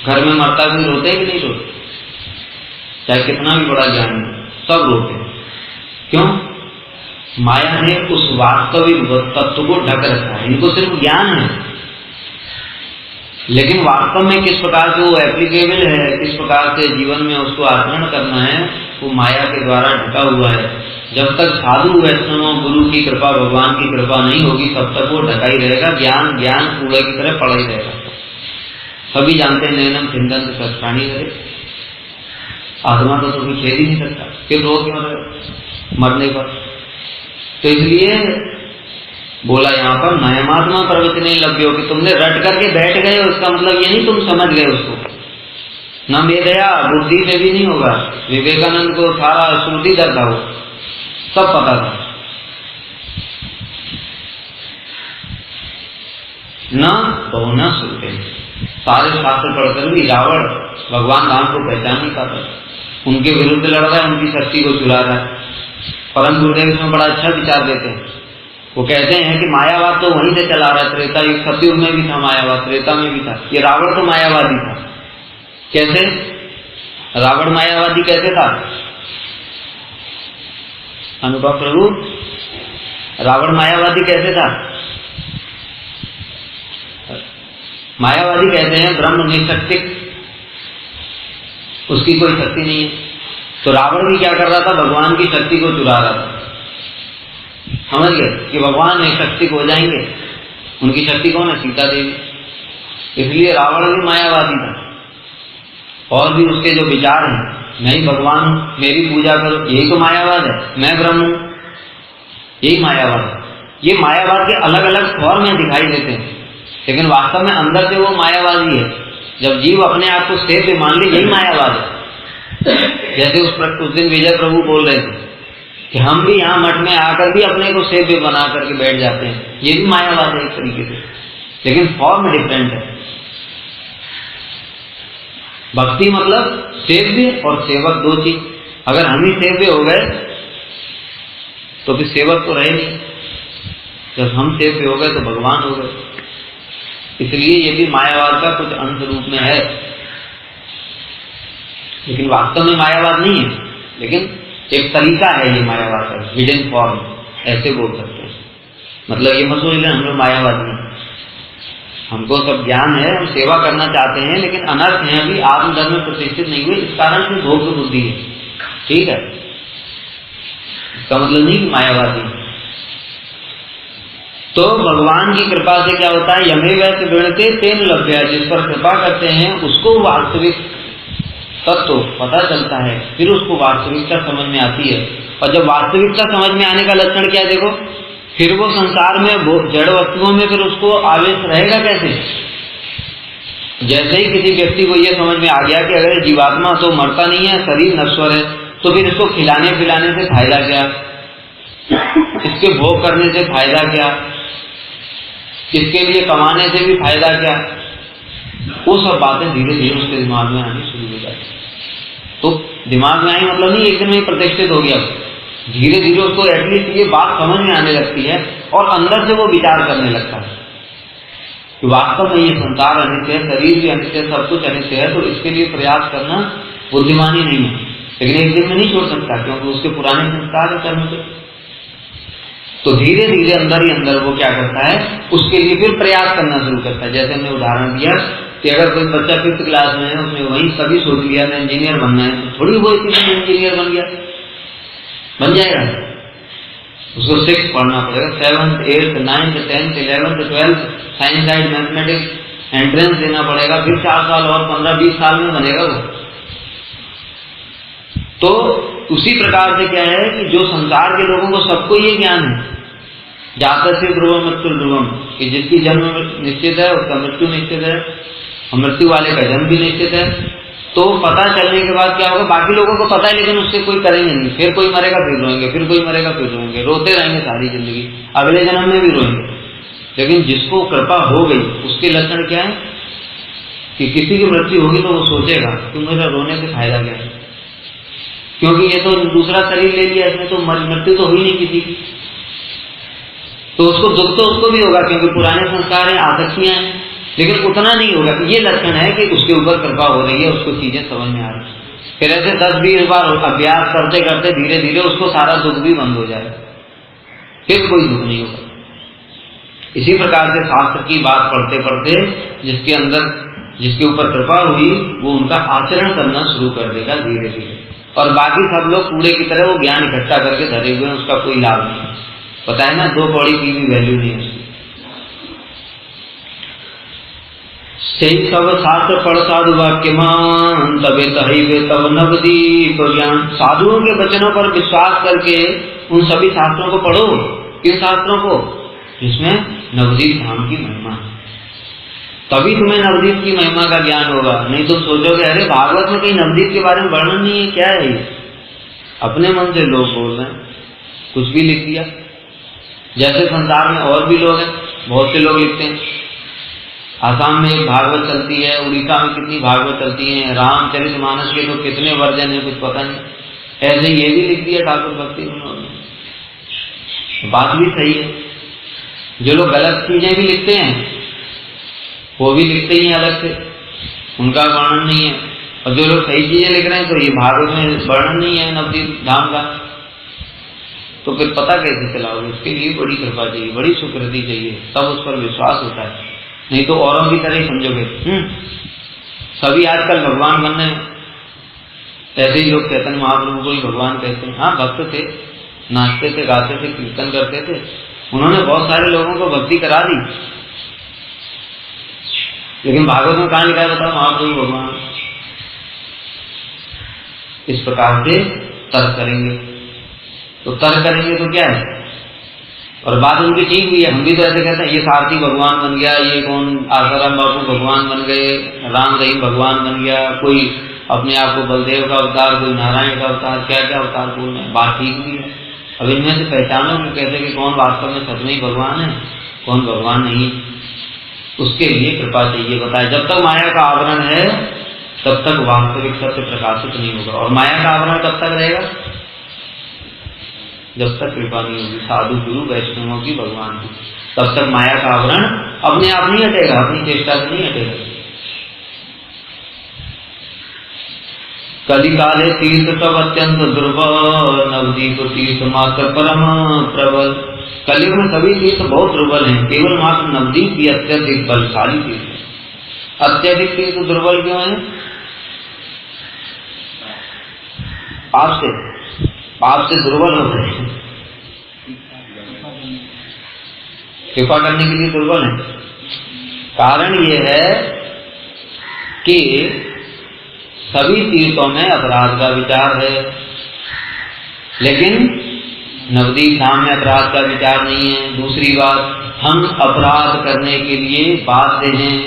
घर में मरता भी रोते हैं कि नहीं रोते? चाहे कितना भी बड़ा ज्ञानी हो, सब रोते हैं। क्यों? माया ने उस वास्तविक तत्व को ढक रखा है। इनको सिर्फ ज्ञान है, लेकिन वास्तव में किस प्रकार से वो एप्लीकेबल है, किस प्रकार से जीवन में उसको आचरण करना है, वो माया के द्वारा ढका हुआ है। जब तक साधु वैष्णवों गुरु की कृपा, भगवान की कृपा नहीं होगी, तब तक वो ढका ही रहेगा। ज्ञान ज्ञान कूड़े की तरह पड़ा ही रहेगा। सभी जानते हैं नैनम चिंतन सत्प्राणी करे, आत्मा तो कोई खेल ही नहीं सकता, फिर रो क्यों रहे मरने पर? तो इसलिए बोला यहाँ पर नयमात्मा प्रवचने लभ्यो, कि तुमने रट करके बैठ गए हो, इसका मतलब ये नहीं तुम समझ गए उसको। न मेधया, बुद्धि से भी नहीं होगा। विवेकानंद को सारा श्रुति दर्दा हो, सब पता था। न बहुना सुनते, सारे शास्त्र पढ़कर भी रावण भगवान राम को पहचान नहीं पाता, उनके विरुद्ध लड़ रहा है, उनकी शक्ति को चुरा रहा है। परम गुरुदेव इसमें बड़ा अच्छा विचार देते हैं। वो कहते हैं कि मायावाद तो वहीं से चला रहा है, त्रेता युग सतयुग में भी था मायावाद, त्रेता में भी था। ये रावण तो मायावादी था। कैसे? रावण मायावादी कैसे था? अनुभव प्रभु, रावण मायावादी कैसे था? मायावादी कहते हैं ब्रह्म निशक्तिक, उसकी कोई शक्ति नहीं है। तो रावण भी क्या कर रहा था? भगवान की शक्ति को चुरा रहा था। समझ गए कि भगवान निशक्तिक हो जाएंगे। उनकी शक्ति कौन है? सीता देवी। इसलिए रावण भी मायावादी था। और भी उसके जो विचार हैं, नहीं भगवान मेरी पूजा करो, यही तो मायावाद है। मैं ब्रह्म हूं, यही मायावाद है। ये मायावाद के अलग अलग फॉर्म में दिखाई देते हैं, लेकिन वास्तव में अंदर से वो मायावादी है। जब जीव अपने आप को सेव्य मान ले, यही मायावाद है। जैसे उस दिन विजय प्रभु बोल रहे थे कि हम भी यहाँ मठ में आकर भी अपने को सेव्य बना करके बैठ जाते हैं, ये भी मायावाद है एक तरीके से, लेकिन फॉर्म डिफरेंट है। भक्ति मतलब सेव्य और सेवक, दो चीज। अगर हम ही सेव्य हो गए तो फिर सेवक तो रहे नहीं। जब हम सेव्य हो गए तो भगवान हो गए। इसलिए ये भी मायावाद का कुछ अंश रूप में है, लेकिन वास्तव में मायावाद नहीं है, लेकिन एक तरीका है ये मायावाद का, हिडन फॉर्म, ऐसे बोल सकते हैं। मतलब ये मत सोच लें हम लोग मायावादी हैं, हमको सब ज्ञान है, हम सेवा करना चाहते हैं, लेकिन अनर्थ है, अभी आत्मधर्म में प्रतिष्ठित नहीं हुए, इस कारण से भोग बुद्धि है। ठीक है, इसका मतलब नहीं कि मायावादी। तो भगवान की कृपा से क्या होता है? यमे वैसे गणते तेन लभ्य, जिस पर कृपा करते हैं उसको वास्तविक तत्व पता चलता है, फिर उसको वास्तविकता समझ में आती है। और जब वास्तविकता समझ में आने का लक्षण क्या है? देखो, फिर वो संसार में जड़ वस्तुओं में फिर उसको आवेश रहेगा कैसे? जैसे ही किसी व्यक्ति को यह समझ में आ गया कि अगर जीवात्मा तो मरता नहीं है, शरीर नश्वर है, तो फिर इसको खिलाने पिलाने से फायदा क्या, इसके भोग करने से फायदा क्या, इसके लिए कमाने से भी फायदा क्या, वो सब बातें धीरे धीरे उसके दिमाग में आनी शुरू हो जाती। तो दिमाग में आई मतलब नहीं एक दिन में प्रतिष्ठित हो गया, धीरे धीरे उसको एटलीस्ट ये बात समझ में आने लगती है, और अंदर से वो विचार करने लगता है कि वास्तव में ये संसार अनित्य है, शरीर भी अनित्य है, सब कुछ अनित्य है, तो इसके लिए प्रयास करना बुद्धिमानी नहीं है। लेकिन एक दिन में नहीं छोड़ सकता, क्योंकि उसके पुराने संस्कार है कर्म के। तो धीरे धीरे अंदर ही अंदर वो क्या करता है, उसके लिए फिर प्रयास करना शुरू करता है। जैसे हमने उदाहरण दिया कि अगर कोई बच्चा 5th क्लास में है, उसने वहीं सभी सोच लिया मैं इंजीनियर बनना है, तो थोड़ी वो इसी इंजीनियर बन गया, बन जाएगा? उसको 6 पढ़ना पड़ेगा, 7th 8th 9th 10th 11th 12th science side mathematics entrance देना पड़ेगा, फिर 4 साल और 15-20 साल में बनेगा वो। तो उसी प्रकार से क्या है कि जो संसार के लोगों को सबको ये ज्ञान है, जातस्य से ध्रुवम मृत्यु ध्रुवम, कि जिसकी जन्म निश्चित है उसका मृत्यु निश्चित है, और मृत्यु वाले का जन्म भी निश्चित है। तो पता चलने के बाद क्या होगा, बाकी लोगों को पता है लेकिन उससे कोई करेंगे नहीं, फिर कोई मरेगा फिर रोएंगे, फिर कोई मरेगा फिर रोएंगे, रोते रहेंगे सारी जिंदगी, अगले जन्म में भी रोएंगे। लेकिन जिसको कृपा हो गई उसके लक्षण क्या है कि किसी की मृत्यु होगी तो वो सोचेगा कि मेरा रोने से फायदा क्या है, क्योंकि ये तो दूसरा शरीर ले लिया, इसमें तो मृत्यु तो हुई नहीं किसी की, तो उसको दुख तो उसको भी होगा क्योंकि पुराने संस्कार हैं, आसक्तियां हैं, लेकिन उतना नहीं होगा। ये लक्षण है कि उसके ऊपर कृपा हो रही है, उसको चीजें समझ में आ रही है। फिर ऐसे 10-20 बार अभ्यास करते करते धीरे धीरे उसको सारा दुख भी बंद हो जाए, फिर कोई दुख नहीं होगा। इसी प्रकार से शास्त्र की बात पढ़ते पढ़ते जिसके अंदर जिसके ऊपर कृपा हुई वो उनका आचरण करना शुरू कर देगा धीरे धीरे, और बाकी सब लोग कूड़े की तरह वो ज्ञान इकट्ठा करके धरे हुए हैं, उसका कोई लाभ नहीं। पता है ना, 2 कौड़ी की भी वैल्यू नहीं है उसकी। सब शास्त्र पढ़ साधु वाक्यमान तबे तहिबे तब नवदीप ज्ञान। साधुओं के वचनों पर विश्वास करके उन सभी शास्त्रों को पढ़ो। किन शास्त्रों को? जिसमें नवदीप धाम की महिमा है, तभी तुम्हें नवदीप की महिमा का ज्ञान होगा। नहीं तो सोचोगे अरे भागवत में कहीं नवदीप के बारे में वर्णन नहीं है, क्या है ये? अपने मन से लोग बोल रहे हैं, कुछ भी लिख दिया। जैसे संसार में और भी लोग हैं, बहुत से लोग लिखते हैं, आसाम में एक भागवत चलती है, उड़ीसा में कितनी भागवत चलती है, रामचरितमानस के तो कितने वर्जन है कुछ पता नहीं। ऐसे ये भी लिख दिया ठाकुर भक्ति उन्होंने, बात भी सही है। जो लोग गलत चीजें भी लिखते हैं वो भी लिखते ही अलग से, उनका वर्णन नहीं है। और जो लोग सही चीजें लिख रहे हैं तो ये भागवत में वर्णन नहीं है नवदीप धाम का, तो फिर पता कैसे चलाओगे? उसके लिए बड़ी कृपा चाहिए, बड़ी सुकृति चाहिए, तब उस पर विश्वास होता है। नहीं तो औरों की तरह ही समझोगे। सभी आजकल भगवान बनने, ऐसे ही लोग चैतन्य महाप्रभु को ही भगवान कहते हैं। हाँ, भक्त थे, नाचते थे, गाते थे, कीर्तन करते थे, उन्होंने बहुत सारे लोगों को भक्ति करा दी, लेकिन भागवत में कहाँ लिखा है बताओ? महाप्रभु भगवान। इस प्रकार से तर्क करेंगे, तो तर्क करेंगे तो क्या है? और बात उनकी ठीक भी है, हम भी तो ऐसे कहते हैं ये सारथी भगवान बन गया, ये कौन आसाराम बापू भगवान बन गए, राम रहीम भगवान बन गया, कोई अपने आप को बलदेव का अवतार, कोई नारायण का अवतार, क्या क्या अवतार बोल रहे हैं। बात ठीक भी है। अब इनमें से पहचानो कि कैसे कि कौन वास्तव में सच में ही भगवान है, कौन भगवान नहीं। उसके लिए कृपा चाहिए। बताए जब तक माया का आवरण है तब तक वास्तविक सत्य प्रकाशित नहीं होगा। और माया का आवरण कब तक रहेगा? जब तक कृपा नहीं होगी साधु गुरु वैष्णवों की, भगवान की, तब तक माया का आवरण अपने आप नहीं हटेगा, अपनी चेष्टा से नहीं हटेगा। कलिकाले तीर्थ सब अत्यंत दुर्बल, नवदीप तीर्थ मात्र परम प्रबल। कलयुग में सभी तीर्थ बहुत दुर्बल हैं, केवल मात्र नवदीप ही अत्यधिक बलशाली तीर्थ है। अत्यधिक तीर्थ दुर्बल क्यों है? पाप से दुर्बल हो गए, कृपा करने के लिए दुर्बल है। कारण ये है कि सभी तीर्थों में अपराध का विचार है, लेकिन नवदीप धाम में अपराध का विचार नहीं है। दूसरी बात, हम अपराध करने के लिए बाध्य हैं,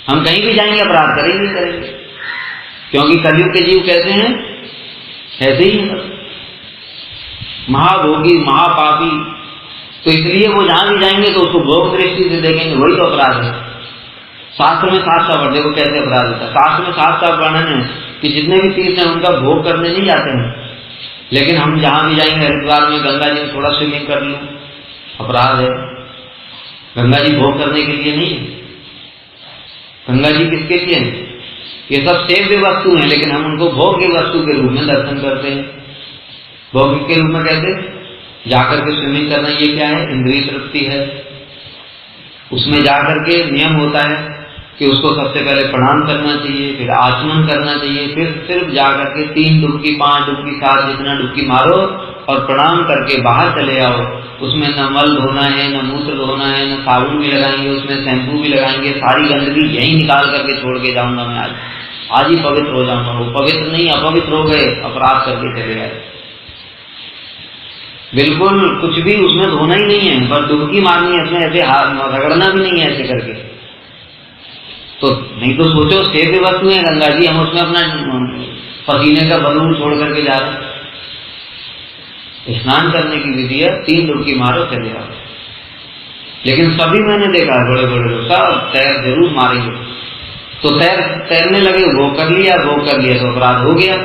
हम कहीं भी जाएंगे अपराध करेंगे करेंगे, क्योंकि कलयुग के जीव कैसे हैं? ऐसे ही है, महाभोगी महापापी। तो इसलिए वो जहां भी जाएंगे तो उसको भोग दृष्टि से देखेंगे, वही तो अपराध है। शास्त्र में साफ साफ देखो कैसे अपराध होता है। शास्त्र में साफ साफ वर्णन है कि जितने भी तीर्थ हैं उनका भोग करने नहीं जाते हैं, लेकिन हम जहां भी जाएंगे, हरिद्वार में गंगा जी में थोड़ा स्विमिंग कर लूं, अपराध है। गंगा जी भोग करने के लिए नहीं है, गंगा जी किसके लिए है? ये सब सेव्य वस्तु हैं, लेकिन हम उनको भोग की वस्तु के रूप में दर्शन करते हैं। भोग के रूप में कहते जाकर के स्विमिंग करना, ये क्या है? इंद्रिय तृप्ति है। उसमें जाकर के नियम होता है कि उसको सबसे पहले प्रणाम करना चाहिए, फिर आचमन करना चाहिए, फिर सिर्फ जाकर के 3 डुबकी 5 डुबकी 7 जितना डुबकी मारो और प्रणाम करके बाहर चले आओ। उसमें न मल धोना है, न मूत्र धोना है, न साबुन भी लगाएंगे, उसमें शैम्पू भी लगाएंगे, सारी गंदगी यही निकाल करके छोड़ के जाऊंगा मैं, आज ही पवित्र हो जाऊंगा। वो पवित्र नहीं, अपवित्र हो गए, अपराध करके चले आए। बिल्कुल कुछ भी उसमें धोना ही नहीं है, बस डुबकी मारनी है, उसमें ऐसे रगड़ना भी नहीं है ऐसे करके। तो नहीं तो सोचो सेव्य वस्तु है गंगा जी, हम उसमें अपना पसीने का बलून छोड़ करके जा रहे हैं। स्नान करने की विधि है, 3 डुबकी मारो चले आओ। लेकिन सभी मैंने देखा बड़े बड़े लोग सब तैर जरूर मारेंगे, तो तैरने लगे, वो कर लिया तो अपराध हो गया।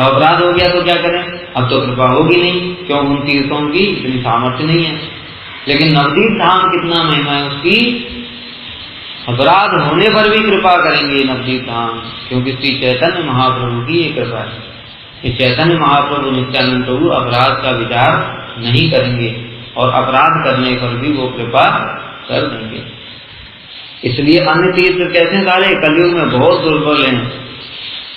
अपराध हो गया तो क्या करें, अब तो कृपा होगी नहीं, क्यों उन तीर्थों की इतनी सामर्थ्य नहीं है। लेकिन नवदीप धाम कितना महिमा है उसकी, अपराध होने पर भी कृपा करेंगे नवदीप धाम, क्योंकि श्री चैतन्य महाप्रभु की ये कृपा है। ये चैतन्य महाप्रभु नित्यानंद प्रभु अपराध का विचार नहीं करेंगे और अपराध करने पर भी वो कृपा कर देंगे। इसलिए अन्य तीर्थ कैसे सारे कलयुग में बहुत दुर्बल हैं,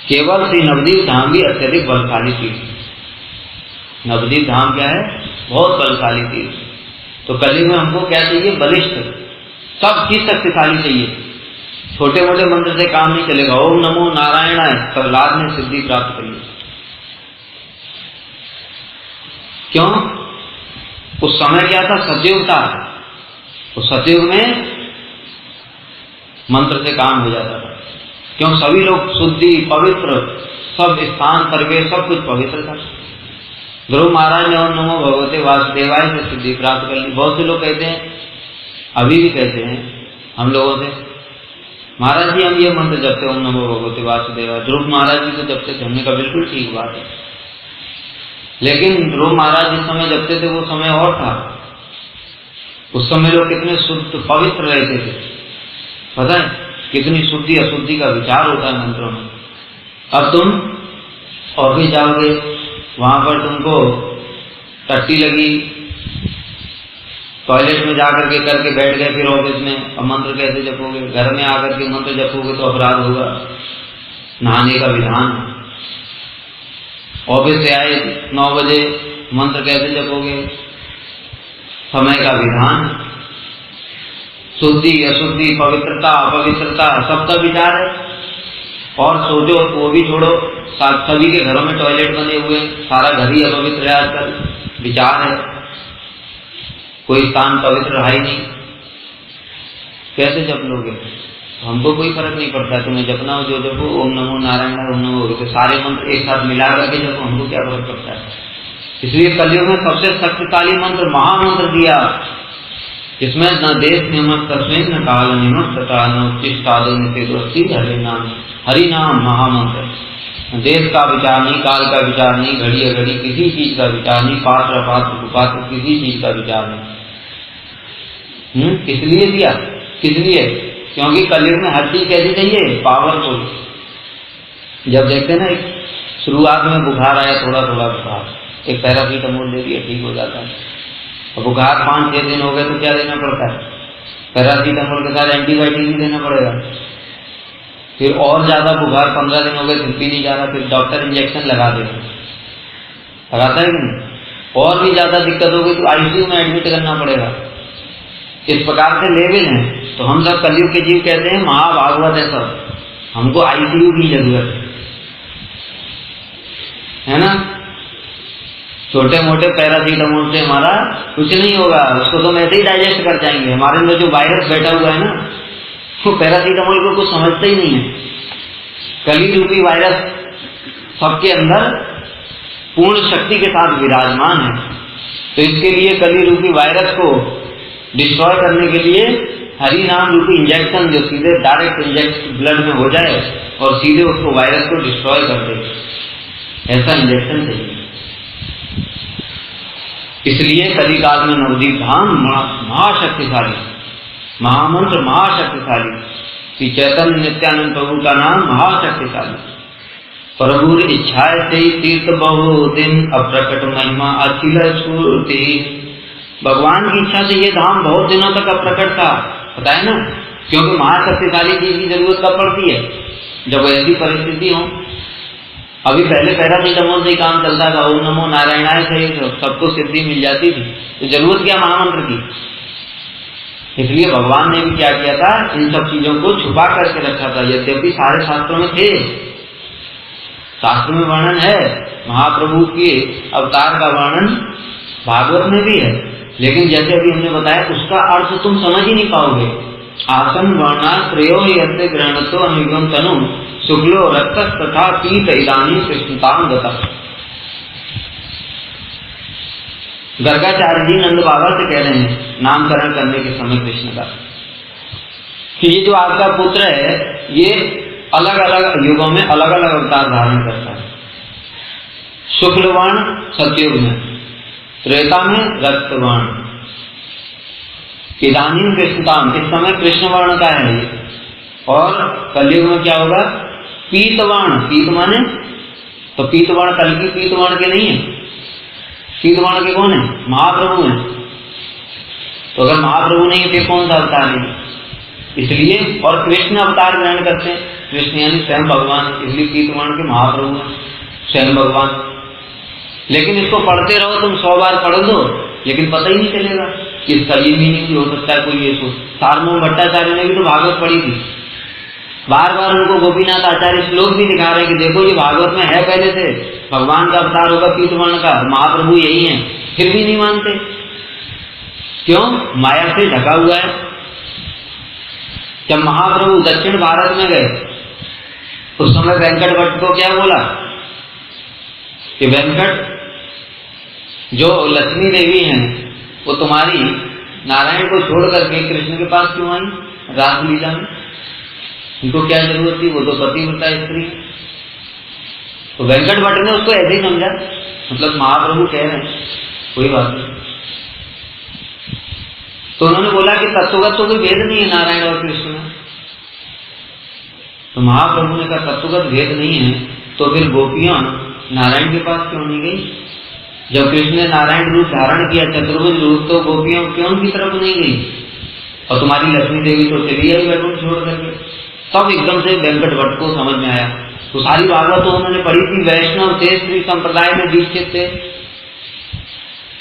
केवल श्री नवदीप धाम भी अत्यधिक बलशाली तीर्थ। नवदीप धाम क्या है, बहुत बलशाली तीर्थ। तो कलयुग में हमको क्या चाहिए, बलिष्ठ, सब चीज शक्तिशाली चाहिए। छोटे मोटे मंत्र से काम नहीं चलेगा। ओम नमो नारायणाय, प्रहलाद ने सिद्धि प्राप्त करी। क्यों, उस समय क्या था, सतयुग था। उस सतयुग में मंत्र से काम हो जाता था। क्यों, सभी लोग शुद्धि, पवित्र, सब स्थान परिवेश सब कुछ पवित्र था। ध्रुव महाराज ने ओम नमो भगवते वासुदेवाय से सिद्धि प्राप्त कर ली। बहुत से लोग कहते हैं, अभी भी कहते हैं हम लोगों से, महाराज जी हम ये मंत्र जपते ओम नमो भगवते वासुदेवाय। ध्रुव महाराज जी को जपते थे, हमने कहा बिल्कुल ठीक बात है, लेकिन ध्रुव महाराज जिस समय जपते थे वो समय और था। उस समय लोग कितने शुद्ध पवित्र रहते थे, पता है कितनी शुद्धि अशुद्धि का विचार होता है मंत्रों में। अब तुम ऑफिस जाओगे, वहां पर तुमको टट्टी लगी, टॉयलेट में जाकर के करके बैठ गए फिर ऑफिस में, अब मंत्र कैसे जपोगे। घर में आकर के मंत्र जपोगे तो अपराध होगा, नहाने का विधान है। ऑफिस से आए 9 बजे, मंत्र कैसे जपोगे, समय का विधान। शुद्धि अशुद्धि, पवित्रता अपवित्रता सबका विचार है। और सोचो वो भी छोड़ो, सभी के घरों में टॉयलेट बने हुए, सारा घर ही अपवित्र है आजकल, विचार है, कोई स्थान पवित्र रहा ही नहीं, कैसे जप लोगे। हमको कोई फर्क नहीं पड़ता, तुम्हें जपना हो जो जपो, ओम नमो नारायण ओम नमो, तो सारे मंत्र एक साथ मिला करके जपो, हमको क्या फर्क पड़ता है। इसलिए कलयुग में सबसे शक्तिशाली मंत्र महामंत्र दिया, जिसमें न देश नियमत तस्वीर न काल निमस्तता न उच्चिष्टादो निषेधोस्ति हरि नाम। हरि नाम महामंत्र, देश का विचार नहीं, काल का विचार नहीं, घड़ी अघड़ी किसी चीज का विचार नहीं, पात्र पात्र कुपात्र किसी चीज का विचार नहीं। किस लिए दिया, किस लिए, क्योंकि कलयुग में हर चीज कैसी चाहिए, पावरफुल। जब देखते ना शुरुआत में बुखार आया, थोड़ा थोड़ा बुखार, एक पैरासीटामोल ले लिया ठीक हो जाता है। और बुखार 5-6 दिन हो गए तो क्या देना पड़ता है, पैरासीटामोल के साथ एंटीबायोटिक भी देना पड़ेगा। फिर और ज्यादा बुखार 15 दिन हो गए फिर भी नहीं जा रहा, फिर डॉक्टर इंजेक्शन लगा देगा, लगाता है कि नहीं। और भी ज्यादा दिक्कत हो गई तो आईसीयू में एडमिट करना पड़ेगा। इस प्रकार से लेवल है। तो हम सब कलयुग के जीव कहते हैं महाभागवत है सब, हमको आईसीयू की जरूरत है ना। छोटे मोटे पैरासीटामोल से हमारा कुछ नहीं होगा, उसको तो हम ऐसे ही डाइजेस्ट कर जाएंगे। हमारे अंदर जो वायरस बैठा हुआ है ना, वो पैरासीटामोल को कुछ समझता ही नहीं है। कली रूपी वायरस सबके अंदर पूर्ण शक्ति के साथ विराजमान है। तो इसके लिए कली रूपी वायरस को डिस्ट्रॉय करने के लिए हरि नाम रूपी इंजेक्शन, जो सीधे डायरेक्ट इंजेक्शन ब्लड में हो जाए और सीधे उसको वायरस को डिस्ट्रॉय कर दे, ऐसा इंजेक्शन चाहिए। इसलिए कलिकाल में नवदीप धाम महाशक्तिशाली, महामंत्र महाशक्तिशाली, श्री चैतन्य नित्यानंद प्रभु का नाम महाशक्तिशाली। प्रभुर इच्छा से तीर्थ बहु दिन अप्रकट महिमा अखिल स्फूर्ति। भगवान की इच्छा से ये धाम बहुत दिनों तक अप्रकट था, पता है ना, क्योंकि महाशक्तिशाली चीज की जरूरत कब पड़ती है, जब ऐसी परिस्थिति हो। अभी पहले पैरासीटामोल से ही काम चलता था, ओम नमो नारायणाय से सबको सिद्धि मिल जाती थी, तो जरूरत क्या महामंत्र की। इसलिए भगवान ने भी क्या किया था, इन सब चीजों को छुपा करके रखा था। यद्यपि सारे शास्त्रों में थे, शास्त्र में वर्णन है, महाप्रभु के अवतार का वर्णन भागवत में भी है, लेकिन जैसे अभी हमने बताया उसका अर्थ तुम समझ ही नहीं पाओगे। आसन वर्णा श्रेयो यस्य ग्रहणतो अनुगम तनु शुक्लो रक्त तथा पीत इदानी कृष्णताम गता। गर्गाचार्य जी नंद बाबा से कह रहे हैं नामकरण करने के समय कृष्ण का, कि ये जो आपका पुत्र है ये अलग अलग युगों में अलग अलग अवतार धारण करता है। शुक्लवर्ण सतयुग में, त्रेता में रक्तवर्ण, इदानीम कृष्णताम इस समय कृष्ण वर्ण का है ये, और कलयुग में क्या होगा, पीतवर्ण। पीत माने तो पीतवर्ण कल की पीतवर्ण के नहीं है, पीतवर्ण के कौन है, महाप्रभु है। तो अगर महाप्रभु नहीं है फिर कौन सा अवतार है, इसलिए। और कृष्ण अवतार ग्रहण करते हैं, कृष्ण यानी स्वयं भगवान, इसलिए पीतवर्ण के महाप्रभु है स्वयं भगवान। लेकिन इसको पढ़ते रहो तुम 100 बार पढ़ दो, लेकिन पता ही नहीं चलेगा कि इसका ये मीनिंग भी हो सकता है, कोई ये सोच। सार्वभौम भट्टाचार्य ने भी तो भागवत पढ़ी थी, बार बार उनको गोपीनाथ आचार्य श्लोक भी दिखा रहे हैं कि देखो ये भागवत में है पहले से, भगवान का अवतार होगा पीतवर्ण का, महाप्रभु यही है, फिर भी नहीं मानते। क्यों, माया से ढका हुआ है। जब महाप्रभु दक्षिण भारत में गए उस समय वेंकट भट्ट को क्या बोला कि वेंकट, जो लक्ष्मी देवी हैं वो तुम्हारी नारायण को छोड़ करके कृष्ण के पास क्यों आई रासलीला में, उनको क्या जरूरत थी, वो तो पतिव्रता स्त्री। तो वेंकट भट्ट ने उसको ऐसे ही समझा, मतलब महाप्रभु कह रहे हैं कोई बात नहीं। तो उन्होंने बोला कि तत्वगत तो कोई भेद नहीं है नारायण और कृष्ण में। तो महाप्रभु ने कहा तत्वगत भेद नहीं है तो फिर गोपियां नारायण के पास क्यों नहीं गई। जब कृष्ण ने नारायण रूप धारण किया, चतुर्भुज रूप, तो गोपियां क्यों उनकी तरफ नहीं गई, और तुम्हारी लक्ष्मी देवी तो चली आई वैकुंठ छोड़ करके। तब एकदम से वेंकट भट्ट को समझ में आया। तो सारी भागवत तो उन्होंने पढ़ी थी, वैष्णव थे, श्री संप्रदाय में दीक्षित थे,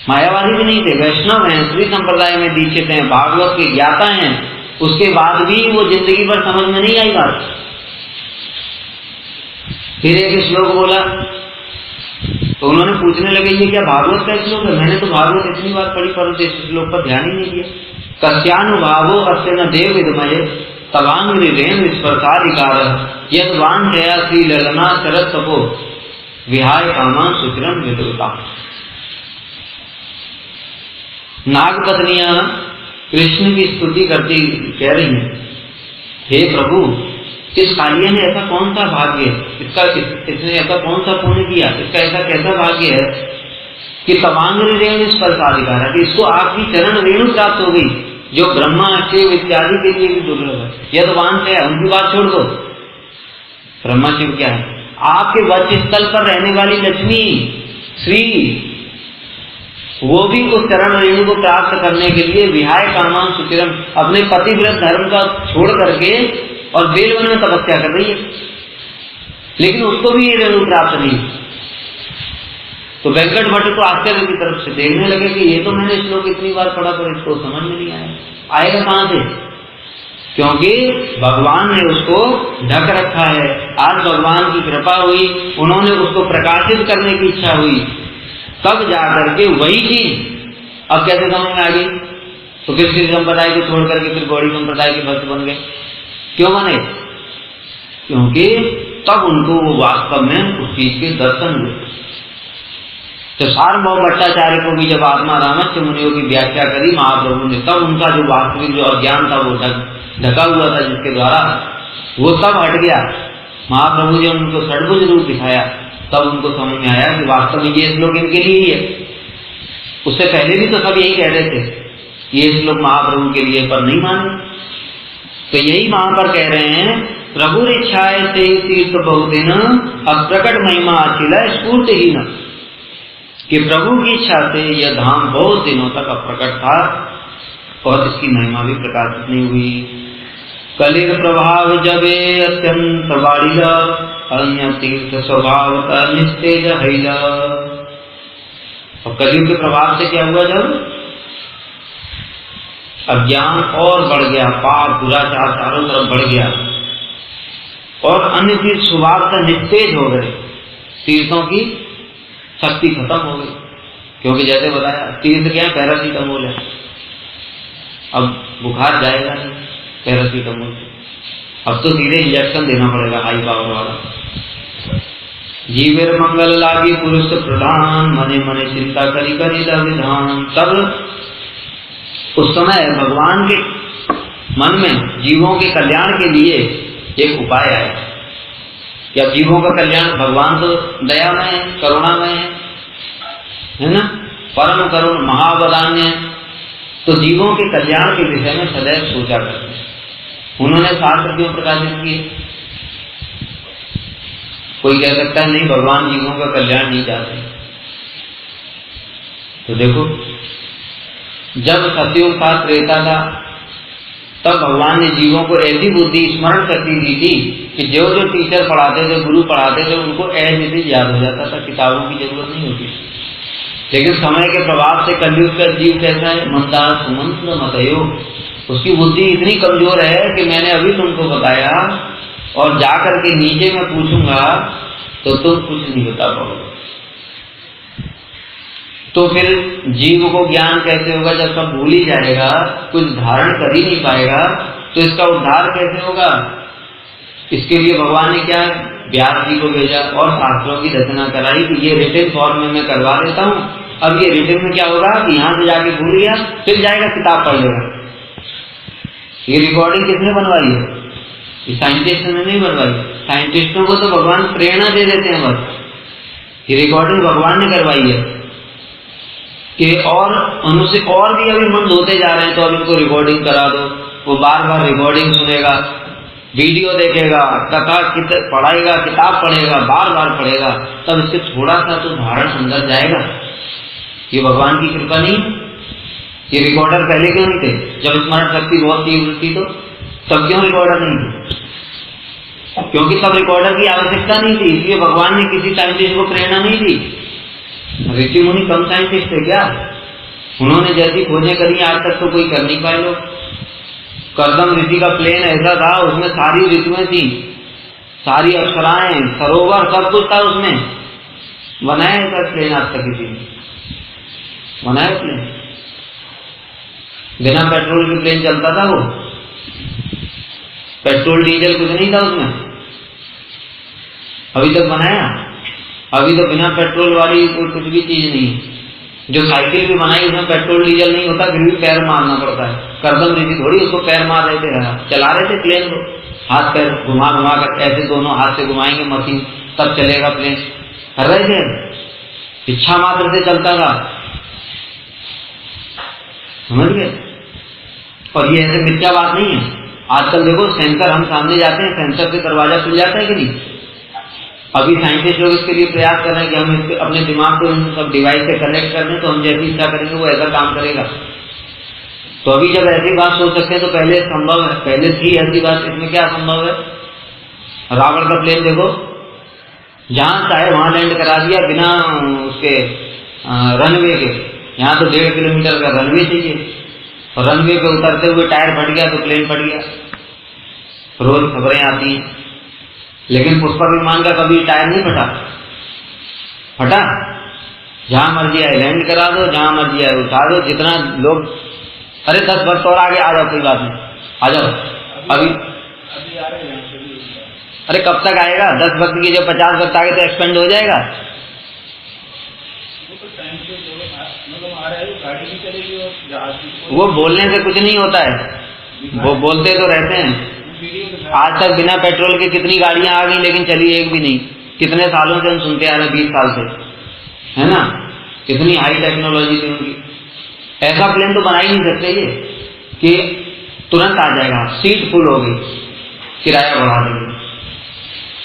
मायावादी भी नहीं थे, वैष्णव हैं, श्री संप्रदाय में दीक्षित हैं, भागवत के ज्ञाता हैं। उसके बाद भी वो जिंदगी भर समझ में नहीं आई बात। फिर एक श्लोक बोला तो उन्होंने पूछने लगे ये क्या भागवत का श्लोक है, मैंने तो भागवत इतनी बार पढ़ी परंतु इस श्लोक पर ध्यान ही नहीं दिया। कस्यानुभावो अस्य न देव विद्मये तवांग्रि रेण स्पर्शाधिकार यद्वान जया श्री ललना शरद तपो विहाय कामान सुचिरम विदुता। नागपत्नियां कृष्ण की स्तुति करती कह रही हैं, हे प्रभु इस कालिया ने ऐसा कौन सा भाग्य है, इसने ऐसा कौन सा पुण्य किया, इसका ऐसा कैसा भाग्य है कि तवांग्रि रेणु स्पर्शाधिकार है, कि इसको आपकी चरण रेणु प्राप्त हो गई, जो ब्रह्मा शिव इत्यादि के लिए भी दुर्लभ है। यह तो वांछा है, उनकी बात छोड़ दो, ब्रह्मा शिव क्या है, आपके वक्ष स्थल पर रहने वाली लक्ष्मी श्री, वो भी उस चरण रेणु को प्राप्त करने के लिए विहाय कामान सुचिरम अपने पतिव्रत धर्म का छोड़ करके और बेलवन में तपस्या कर रही है, लेकिन उसको भी ये रेणु प्राप्त नहीं। तो वेंकट भट्ट को आश्चर्य की तरफ से देखने लगे कि ये तो मैंने श्लोक इतनी बार पढ़ा पर इसको समझ में नहीं आया, आएगा कहां से, क्योंकि भगवान ने उसको ढक रखा है। आज भगवान की कृपा हुई, उन्होंने उसको प्रकाशित करने की इच्छा हुई, तब जाकर के वही चीज अब कैसे समझ में आ गई। तो फिर श्री संप्रदाय को छोड़ करके फिर गौड़ी संप्रदाय के भक्त बन गए। क्यों बने, क्योंकि तब उनको वो वास्तव में उस चीज के दर्शन हुए। तो सार्वभौम भट्टाचार्य को भी जब आत्मा रामस्य मुनियों की व्याख्या करी महाप्रभु ने, तब उनका जो वास्तविक जो अज्ञान था वो ढका हुआ था जिसके द्वारा, वो तब हट गया। महाप्रभु ने उनको षड्भुज रूप दिखाया, तब उनको समझ में आया कि वास्तव में ये श्लोक इनके लिए ही है। उससे पहले भी तो सब यही कह रहे थे ये श्लोक महाप्रभु के लिए, पर नहीं माने। तो यही वहां पर कह रहे हैं, प्रभु इच्छाए से तीर्थ बहुदिन अप्रकट महिमा अखिल स्फूर्तिहीन, कि प्रभु की इच्छा से यह धाम बहुत दिनों तक अप्रकट था और इसकी महिमा भी प्रकाशित नहीं हुई। कलिर प्रभाव जबे अत्यंत बाढ़िला अन्य तीर्थ स्वभावता निस्तेज हैजा। और कलयुग के प्रभाव से क्या हुआ, जब अज्ञान और बढ़ गया, पाप दुराचार चारों तरफ बढ़ गया और अन्य तीर्थ स्वभाव का निस्तेज हो गए, तीर्थों की शक्ति खत्म हो गई। क्योंकि जैसे बताया तीर्थ क्या है, पैरासीटामोल है, अब बुखार जाएगा नहीं पैरासीटामोल से, अब तो सीधे इंजेक्शन देना पड़ेगा हाई पावर वाला। जीवेर मंगल लागी पुरुष प्रधान, मने मने चिंता करी करी विधान। तब उस समय भगवान के मन में जीवों के कल्याण के लिए एक उपाय आया कि अब जीवों का कल्याण, भगवान तो दयामय है, करुणामय है ना, परम करुण महावदान्य है, तो जीवों के कल्याण के विषय में सदैव सोचा करते हैं। उन्होंने शास्त्र क्यों प्रकाशित किए? कोई कह सकता है नहीं, भगवान जीवों का कल्याण नहीं चाहते। तो देखो, जब सतयुग था, त्रेता था, तब भगवान ने जीवों को ऐसी बुद्धि स्मरण शक्ति दी थी कि जो जो टीचर पढ़ाते थे, गुरु पढ़ाते थे, उनको एज इट इज याद हो जाता था, किताबों की जरूरत नहीं होती। लेकिन समय के प्रभाव से कलयुग का जीव कैसा है, मंदार सुमंत्र मतयो, उसकी बुद्धि इतनी कमजोर है कि मैंने अभी तुमको बताया और जाकर के नीचे में पूछूंगा तो तुम कुछ नहीं बता पाओगे। तो फिर जीव को ज्ञान कैसे होगा जब सब भूल ही जाएगा, कुछ धारण कर ही नहीं पाएगा, तो इसका उद्धार कैसे होगा? इसके लिए भगवान ने क्या, व्यास जी को भेजा और शास्त्रों की रचना कराई कि ये रिटन फॉर्म में मैं करवा देता हूँ। अब ये रिटन में क्या होगा कि यहाँ से जाके भूल गया, फिर जाएगा किताब पढ़ लेगा। ये रिकॉर्डिंग किसने बनवाई है? साइंटिस्ट ने नहीं बनवाई। साइंटिस्टों को तो भगवान प्रेरणा दे देते हैं बस, ये रिकॉर्डिंग भगवान ने करवाई है कि और उनसे और भी अभी मंद होते जा रहे हैं, तो अब इनको रिकॉर्डिंग करा दो। वो बार बार रिकॉर्डिंग सुनेगा, वीडियो देखेगा, कथा पढ़ाएगा, किताब पढ़ेगा, बार बार पढ़ेगा, तब इससे थोड़ा सा तो धारण अंदर जाएगा। ये भगवान की कृपा नहीं? ये रिकॉर्डर पहले क्यों नहीं थे? जब स्मरण शक्ति बहुत तीव्र थी तो तब क्यों रिकॉर्डर नहीं थे? क्योंकि तब रिकॉर्डर की आवश्यकता नहीं थी, इसलिए भगवान ने किसी साइंटिस्ट को प्रेरणा नहीं दी। ऋषि मुनि कम साइंटिस्ट थे क्या? उन्होंने जैसी खोजें करी आज तक तो कोई कर नहीं पाए लोग। कर्दम ऋषि का प्लेन ऐसा था, उसमें सारी ऋतुएं थी, सारी अप्सराएं, सरोवर, सब कुछ था उसमें। बनाया ऐसा प्लेन आज तक किसी ने? बनाया प्लेन? बिना पेट्रोल के प्लेन चलता था वो? पेट्रोल डीजल कुछ नहीं था उसमें। अभी तक बनाया? अभी तो बिना पेट्रोल वाली कोई कुछ भी चीज नहीं है। जो साइकिल भी बनाई उसमें पेट्रोल डीजल नहीं होता, फिर भी पैर मारना पड़ता है। कर्दम ऋषि थोड़ी उसको पैर मार रहे थे, चला रहे थे प्लेन को, हाथ पैर घुमा घुमा कर, ऐसे दोनों हाथ से घुमाएंगे मशीन तब चलेगा प्लेन, कर रहे थे। इच्छा मात्र से चलता था, समझ गए? और ये ऐसे मिथ्या बात नहीं है। आजकल देखो सेंसर, हम सामने जाते हैं, सेंसर से दरवाजा खुल जाता है कि नहीं? अभी साइंटिस्ट लोग इसके लिए प्रयास कर रहे हैं कि हम इसके अपने दिमाग को इन सब डिवाइस से कनेक्ट कर दें, तो हम जैसी इच्छा करेंगे वो ऐसा काम करेगा। तो अभी जब ऐसी बात सोच सकते हैं तो पहले संभव है, पहले थी ऐसी बात, इसमें क्या संभव है? रावण का प्लेन देखो, जहां चाहे वहां लैंड करा दिया बिना उसके रनवे के। यहाँ तो 1.5 किलोमीटर का रनवे चाहिए, और रनवे पे उतरते हुए टायर फट गया तो प्लेन फट गया। रोज खबरें आती हैं, लेकिन पुष्पक विमान का कभी टायर नहीं फटा? जहां मर्जी आए लैंड करा दो, जहां मर्जी आए उतार दो, जितना लोग, अरे 10 वक्त और आगे आ जाओ, कोई बात नहीं, आ जाओ। अभी अरे कब तक आएगा? 10 वक्त की जब 50 वक्त आगे तो एक्सपेंड हो जाएगा। वो बोलने से कुछ नहीं होता है, वो बोलते तो रहते हैं। आज तक बिना पेट्रोल के कितनी गाड़ियां आ गई, लेकिन चली एक भी नहीं। कितने सालों से हम सुनते आ रहे हैं, 20 साल से, है ना? कितनी हाई टेक्नोलॉजी थी उनकी। ऐसा प्लेन तो बना ही नहीं सकते ये कि तुरंत आ जाएगा। सीट फुल हो गई, किराया बढ़ा देंगे,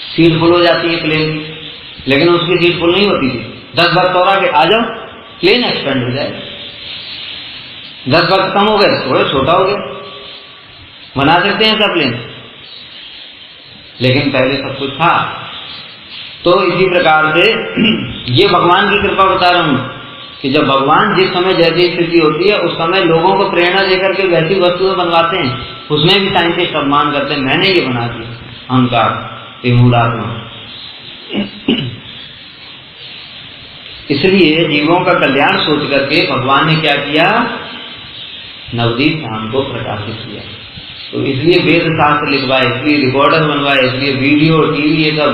सीट फुल हो जाती है प्लेन की, लेकिन उसकी सीट फुल नहीं होती थी। 10 वक्त और आगे आ जाओ, प्लेन एक्सपेंड हो जाएगा। 10 वक्त कम हो गए, थोड़ा छोटा हो गया, बना सकते हैं ऐसा प्लेन। लेकिन पहले सब कुछ था, तो इसी प्रकार से ये भगवान की कृपा बता रहा हूं कि जब भगवान जिस समय जैसी स्थिति होती है उस समय लोगों को प्रेरणा देकर के वैसी वस्तुएं बनवाते हैं, उसमें भी साइंटिस्ट अपमान करते हैं, मैंने ये बना दिया, अहंकार, ये मूलात्मा। इसलिए जीवों का कल्याण सोच करके भगवान ने क्या किया, नवदीप धाम को प्रकाशित किया। तो इसलिए वेद शास्त्र लिखवाए, इसलिए रिकॉर्डर बनवाए, इसलिए वीडियो टीवी ये सब,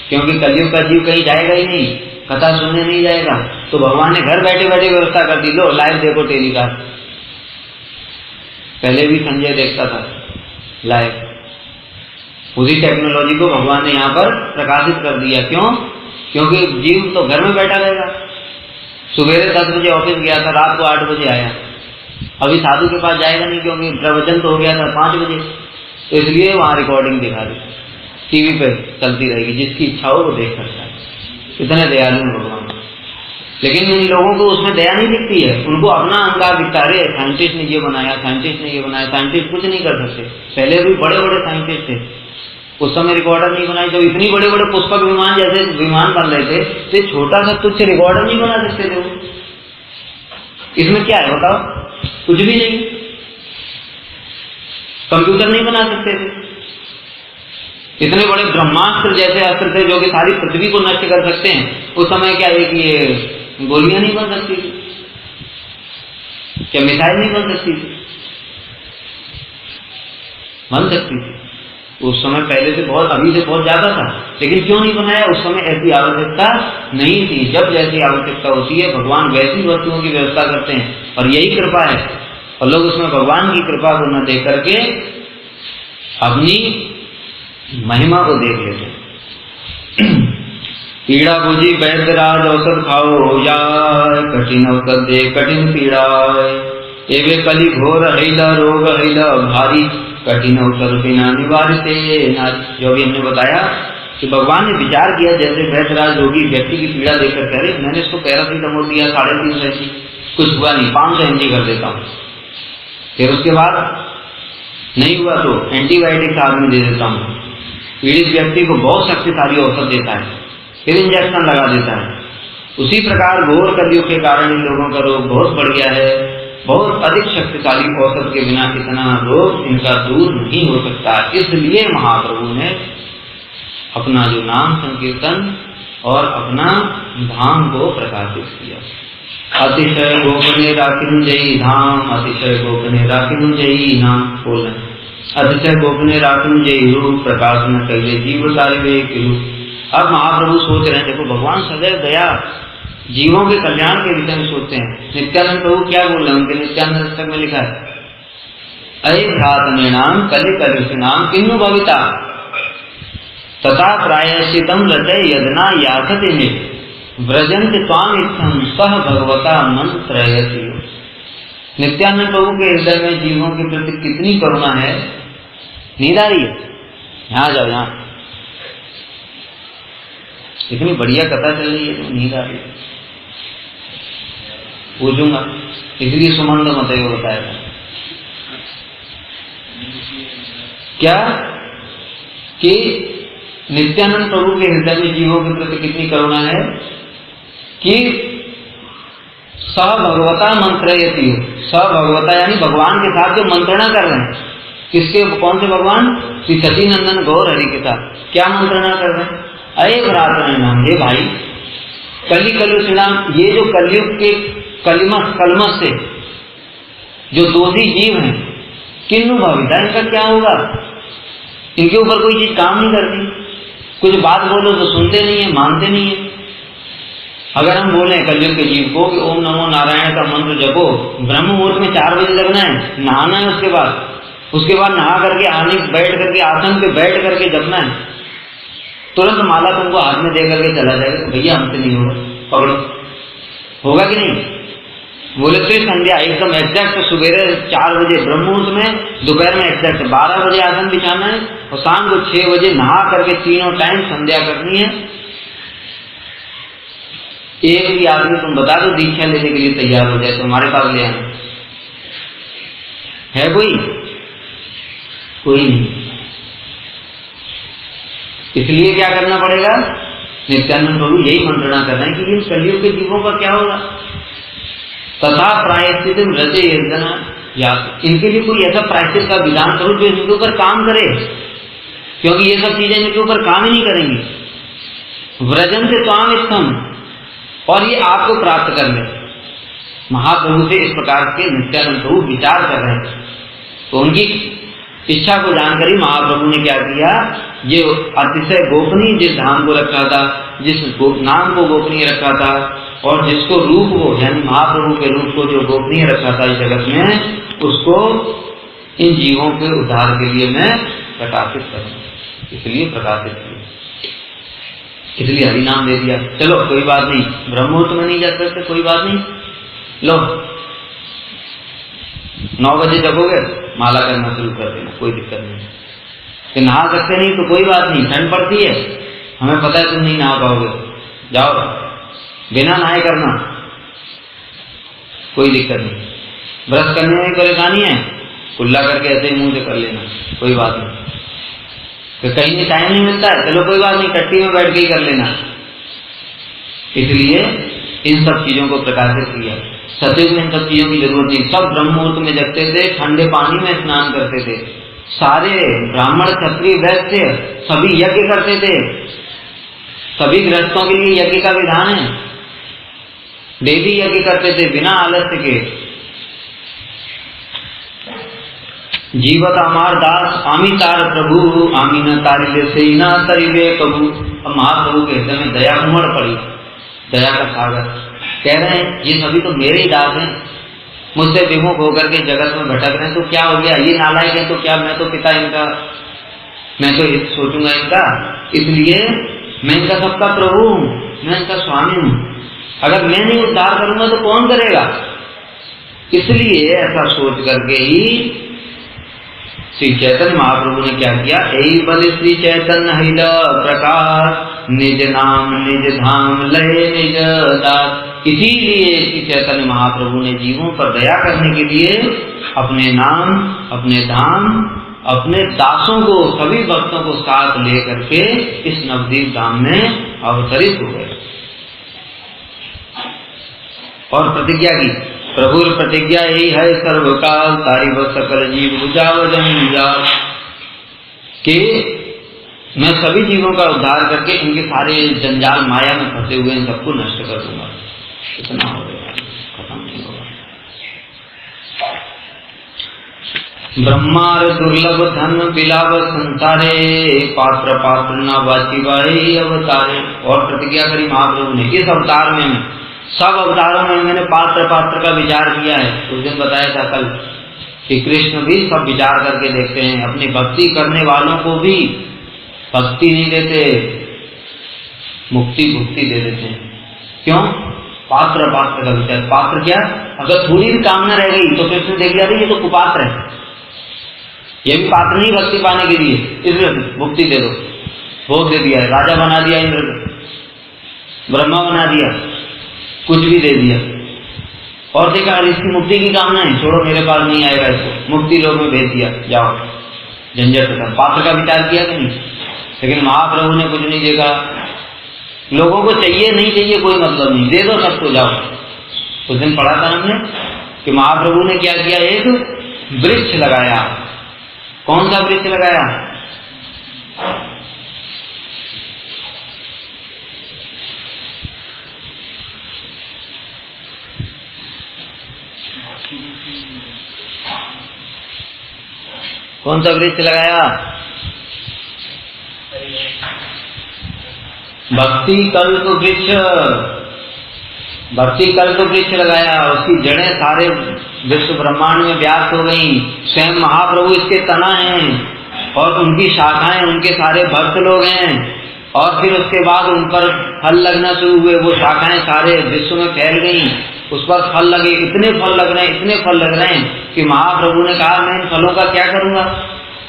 क्योंकि कलयुग का जीव कहीं जाएगा ही नहीं, कथा सुनने नहीं जाएगा, तो भगवान ने घर बैठे बैठे व्यवस्था कर दी, लो लाइव देखो टेलीकास्ट। पहले भी संजय देखता था लाइव, उसी टेक्नोलॉजी को भगवान ने यहाँ पर प्रकाशित कर दिया। क्यों? क्योंकि जीव तो घर में बैठा रहेगा, सुबह 10 बजे ऑफिस गया था, रात को 8 बजे आया, अभी साधु के पास जाएगा नहीं क्योंकि प्रवचन तो हो गया था 5 बजे, तो इसलिए वहां रिकॉर्डिंग दिखा दी, टीवी पे चलती रहेगी, जिसकी इच्छा हो वो देख सकता है। इतने दयालु भगवान। लेकिन इन लोगों को उसमें दया नहीं दिखती है, उनको अपना अहंकार दिखता है, साइंटिस्ट ने ये बनाया, साइंटिस्ट ने ये बनाया। साइंटिस्ट कुछ नहीं कर सकते, पहले भी बड़े बड़े साइंटिस्ट थे, उस समय रिकॉर्डर नहीं बनाई। जब इतनी बड़े बड़े पुष्पक विमान जैसे विमान बन रहे थे तो छोटा सा तुच्छ रिकॉर्डर नहीं बना सकते थे वो। इसमें क्या है बताओ? कुछ भी नहीं, कंप्यूटर नहीं बना सकते थे। इतने बड़े ब्रह्मास्त्र जैसे अस्त्र थे जो कि सारी पृथ्वी को नष्ट कर सकते हैं, उस समय क्या है कि ये गोलियां नहीं बन सकती थी, क्या मिसाइल नहीं बन सकती थी? बन सकती थी उस समय, पहले से बहुत, अभी से बहुत ज्यादा था। लेकिन क्यों नहीं बनाया? उस समय ऐसी आवश्यकता नहीं थी। जब जैसी आवश्यकता होती है भगवान वैसी वस्तुओं की व्यवस्था करते हैं, और यही कृपा है। और लोग उसमें भगवान की कृपा को न देख करके अपनी महिमा को देख लेते। पीड़ा बुझी वैद्यराज औषध खाओ हो जाए, कठिन औषध दे कठिन पीड़ा, एवे कली घोर हैला रोग हैला भारी, कठिन औषध बिना निवारित। जो भी हमने बताया कि भगवान ने विचार किया, जैसे वैद्यराज रोगी व्यक्ति की पीड़ा देखकर कह रहे मैंने इसको पैरासीटामोल दिया 3.5 ऐसी, कुछ हुआ नहीं, 500 mg कर देता हूँ, फिर उसके बाद नहीं हुआ तो एंटीबायोटिक्स आदमी दे देता हूँ। पीड़ित व्यक्ति को बहुत शक्तिशाली औषध देता है, फिर इंजेक्शन लगा देता है। उसी प्रकार घोर कलयुग के कारण इन लोगों का रोग बहुत बढ़ गया है। बहुत अधिक शक्तिशाली औषध के बिना इतना रोग इनका दूर नहीं हो सकता। इसलिए महाप्रभु ने अपना जो नाम संकीर्तन और अपना धाम को प्रकाशित किया। अतिशय गोपने राखिनुंजयी धाम, अतिशय गोपने राखिनुंजयी नाम बोल, अतिशय गोपने राखिनुंजयी रूप, प्रकाश न कैले जीव सारे वे रूप। अब महाप्रभु सोच रहे हैं, देखो भगवान सदैव दया, जीवों के कल्याण के विषय में सोचते हैं। नित्यानंद प्रभु क्या बोल रहे हैं? उनके नित्यानंद दशक में लिखा है, अये भ्रात नाम कलि कलुष नाम किन्नु भविता, तथा प्रायश्चितम रचय यदना यासति निज, व्रजंत त्वाम इत्थम सह भगवता मंत्रयति। नित्यानंद प्रभु के हृदय में जीवों के प्रति कितनी करुणा है। नींद आ रही है? यहाँ जाओ, यहाँ इतनी बढ़िया कथा चल रही है तो नींद आ रही है। पूछूंगा, इसलिए सुमंद मत बताया था क्या कि नित्यानंद प्रभु के हृदय में जीवों के प्रति कितनी करुणा है कि सह भगवता मंत्रयति। सह भगवता यानी भगवान के साथ जो मंत्रणा कर रहे हैं। किसके? कौन से भगवान? श्री सतीनंदन गौर हरि के साथ क्या मंत्रणा कर रहे हैं? अये भ्रातृ नाम, हे भाई, कलि कलुष नाम, ये जो कलयुग के कलमश से जो दोषी जीव हैं, किन्नु भविता, इनका क्या होगा? इनके ऊपर कोई चीज काम नहीं करती। कुछ बात बोलो तो सुनते नहीं है, मानते नहीं है। अगर हम बोले कलयुग के जीव को कि ओम नमो नारायण का मंत्र जपो, ब्रह्म मुहूर्त में 4 बजे लगना है, नहाना है, उसके बाद नहा करके बैठ करके आसन पे बैठ करके जपना है, तुरंत माला तुमको हाथ में दे करके चला जाएगा, तो भैया हमसे नहीं होगा, पकड़ो। होगा कि नहीं? बोले तो संध्या एकदम एग्जैक्ट सुबह 4 बजे ब्रह्म मुहूर्त में, दोपहर में एग्जैक्ट 12 बजे आसन बिछाना है, और शाम को 6 बजे नहा करके तीनों टाइम संध्या करनी है। एक भी आदमी तुम बता दो दीक्षा लेने के लिए तैयार हो जाए तो हमारे पास ले आना है। कोई नहीं। इसलिए क्या करना पड़ेगा? नित्यानंद प्रभु यही मंत्रणा कर रहे हैं कि इन कलयुग के जीवों का क्या होगा। तथा प्रायश्चित रचे यजना, या इनके लिए कोई ऐसा प्रायश्चित का विधान करो जो इनके ऊपर काम करे, क्योंकि ये सब चीजें इनके ऊपर काम ही नहीं करेंगी। व्रजन से त्वाम इत्थम, और ये आपको प्राप्त कर ले। महाप्रभु से इस प्रकार के नित्यानंद प्रभु विचार कर रहे हैं। तो उनकी इच्छा को जानकर ही महाप्रभु ने क्या किया, ये अतिशय गोपनीय जिस धाम को रखा था, जिस नाम को गोपनीय रखा था, और जिसको रूप को यानी महाप्रभु के रूप को जो गोपनीय रखा था इस जगत में, उसको इन जीवों के उद्धार के लिए मैं प्रकाशित करूं, इसलिए प्रकाशित किया, इसलिए हरि नाम दे दिया। चलो कोई बात नहीं, ब्रह्ममुहूर्त में नहीं जा सकते, कोई बात नहीं, लो 9 बजे जगोगे माला करना शुरू कर देना, कोई दिक्कत नहीं। कि नहा सकते नहीं तो कोई बात नहीं, ठंड पड़ती है, हमें पता है तुम नहीं नहा पाओगे, जाओ बिना नहाए करना, कोई दिक्कत नहीं। ब्रश करने में परेशानी है, कुल्ला करके ऐसे ही मुंह से कर लेना, कोई बात नहीं। तो कहीं भी टाइम नहीं मिलता है, चलो कोई बात नहीं, टट्टी में बैठ के ही कर लेना। इसलिए इन सब चीजों को प्रकाशित किया। सतयुग में इन सब चीजों की जरूरत नहीं, सब ब्रह्म मुहूर्त में जगते थे, ठंडे पानी में स्नान करते थे, सारे ब्राह्मण क्षत्रिय वैश्य सभी यज्ञ करते थे, सभी गृहस्थों के लिए यज्ञ का विधान है, डेली यज्ञ करते थे बिना आलस्य के। जीवत अमार दास आमी तार प्रभु, आमी न तारिले से न तरिवे कबू। अब महाप्रभु के हृदय में दया उमड़ पड़ी, दया का सागर। कह रहे हैं ये सभी तो मेरे ही दास हैं, मुझसे विमुख होकर के जगत में भटक रहे हैं, तो क्या हो गया, ये नालायक है तो क्या, मैं तो पिता इनका, मैं तो सोचूंगा इनका, इसलिए मैं इनका सबका प्रभु हूं, मैं इनका स्वामी हूं, अगर मैं नहीं उद्धार करूंगा तो कौन करेगा। इसलिए ऐसा सोच करके ही श्री चैतन्य महाप्रभु ने क्या किया, यही बल श्री चैतन्य हिल प्रकाश, निज नाम निज धाम लय निज दास। इसीलिए श्री चैतन्य महाप्रभु ने जीवों पर दया करने के लिए अपने नाम, अपने धाम, अपने दासों को, सभी भक्तों को साथ लेकर के इस नवदीप धाम में अवतरित हो गए और प्रतिज्ञा की। प्रभु प्रतिज्ञा यही है सर्वकाल, तारी व सकल जीव बुझाव जंजाल, कि मैं सभी जीवों का उद्धार करके इनके सारे जंजाल माया में फंसे हुए इन सबको नष्ट कर दूंगा। इतना हो गया, खत्म नहीं होगा। ब्रह्मार दुर्लभ धन बिलाव संसारे, पात्र पात्र न वाची वाई अवतारे। और प्रतिज्ञा करी महाप्रभु ने, इस अवतार में सब अवतारों में मैंने पात्र पात्र का विचार किया है। उस दिन बताया था कल कि कृष्ण भी सब विचार करके देखते हैं, अपनी भक्ति करने वालों को भी भक्ति नहीं देते, मुक्ति भुक्ति दे देते हैं। क्यों? पात्र पात्र का विचार। पात्र क्या? अगर थोड़ी भी कामना रह गई तो कृष्ण देख लिया ये तो कुपात्र है, ये भी पात्र नहीं भक्ति पाने के लिए, इसलिए मुक्ति दे दो। भोग दे दिया, राजा बना दिया, इंद्र ब्रह्मा बना दिया, कुछ भी दे दिया, और देखा अगर इसकी मुक्ति की कामना है, छोड़ो मेरे पास नहीं आएगा, इसको मुक्ति लोग में भेज दिया, जाओ झंझट खत्म। पात्र का विचार किया कि नहीं? लेकिन महाप्रभु ने कुछ नहीं देखा, लोगों को चाहिए नहीं चाहिए कोई मतलब नहीं, दे दो सबको, जाओ। उस दिन पढ़ा था हमने कि महाप्रभु ने क्या किया, एक वृक्ष लगाया। कौन सा वृक्ष लगाया? कौन सा वृक्ष लगाया? भक्ति कल्प वृक्ष, भक्ति कल्प वृक्ष लगाया। उसकी जड़ें सारे विश्व ब्रह्मांड में व्याप्त हो गई। स्वयं महाप्रभु इसके तना हैं और उनकी शाखाएं उनके सारे भक्त लोग हैं, और फिर उसके बाद उन पर फल लगना शुरू हुए। वो शाखाएं सारे विश्व में फैल गई, उस पर फल लगे, इतने फल लग रहे हैं, इतने फल लग रहे हैं कि महाप्रभु ने कहा मैं इन फलों का क्या करूंगा,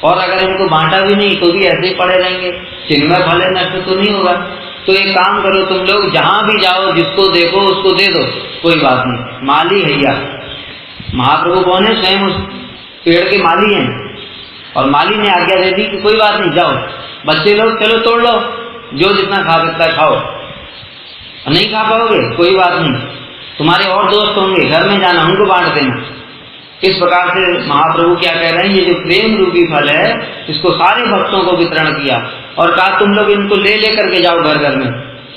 और अगर इनको बांटा भी नहीं तो भी ऐसे ही पड़े रहेंगे, जिनमें फल है नष्ट तो नहीं होगा। तो एक काम करो तुम लोग, जहां भी जाओ जिसको देखो उसको दे दो, कोई बात नहीं, माली हैया। महाप्रभु कौन है? स्वयं उस पेड़ के माली हैं, और माली ने आज्ञा दे दी कि कोई बात नहीं, जाओ बच्चे लोग चलो तोड़ लो, जो जितना खा सकता है खाओ, नहीं खा पाओगे कोई बात नहीं, तुम्हारे और दोस्त होंगे, घर में जाना, उनको बांट देना। इस प्रकार से महाप्रभु क्या कह रहे हैं, ये जो प्रेम रूपी फल है इसको सारे भक्तों को वितरण किया और कहा तुम लोग इनको ले लेकर के जाओ घर घर में,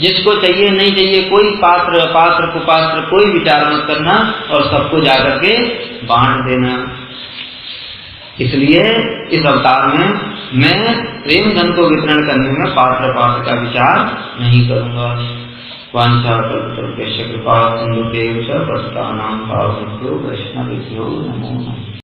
जिसको चाहिए नहीं चाहिए कोई पात्र पात्र कुपात्र कोई विचार मत करना और सबको जाकर के बांट देना। इसलिए इस अवतार में मैं प्रेम धन को वितरण करने में पात्र पात्र का विचार नहीं करूंगा। वांछा कल्पतरुभ्यश्च कृपा सिन्धुभ्यैव च पतितानां पावनेभ्यो वैष्णवेभ्यो नमो नमः।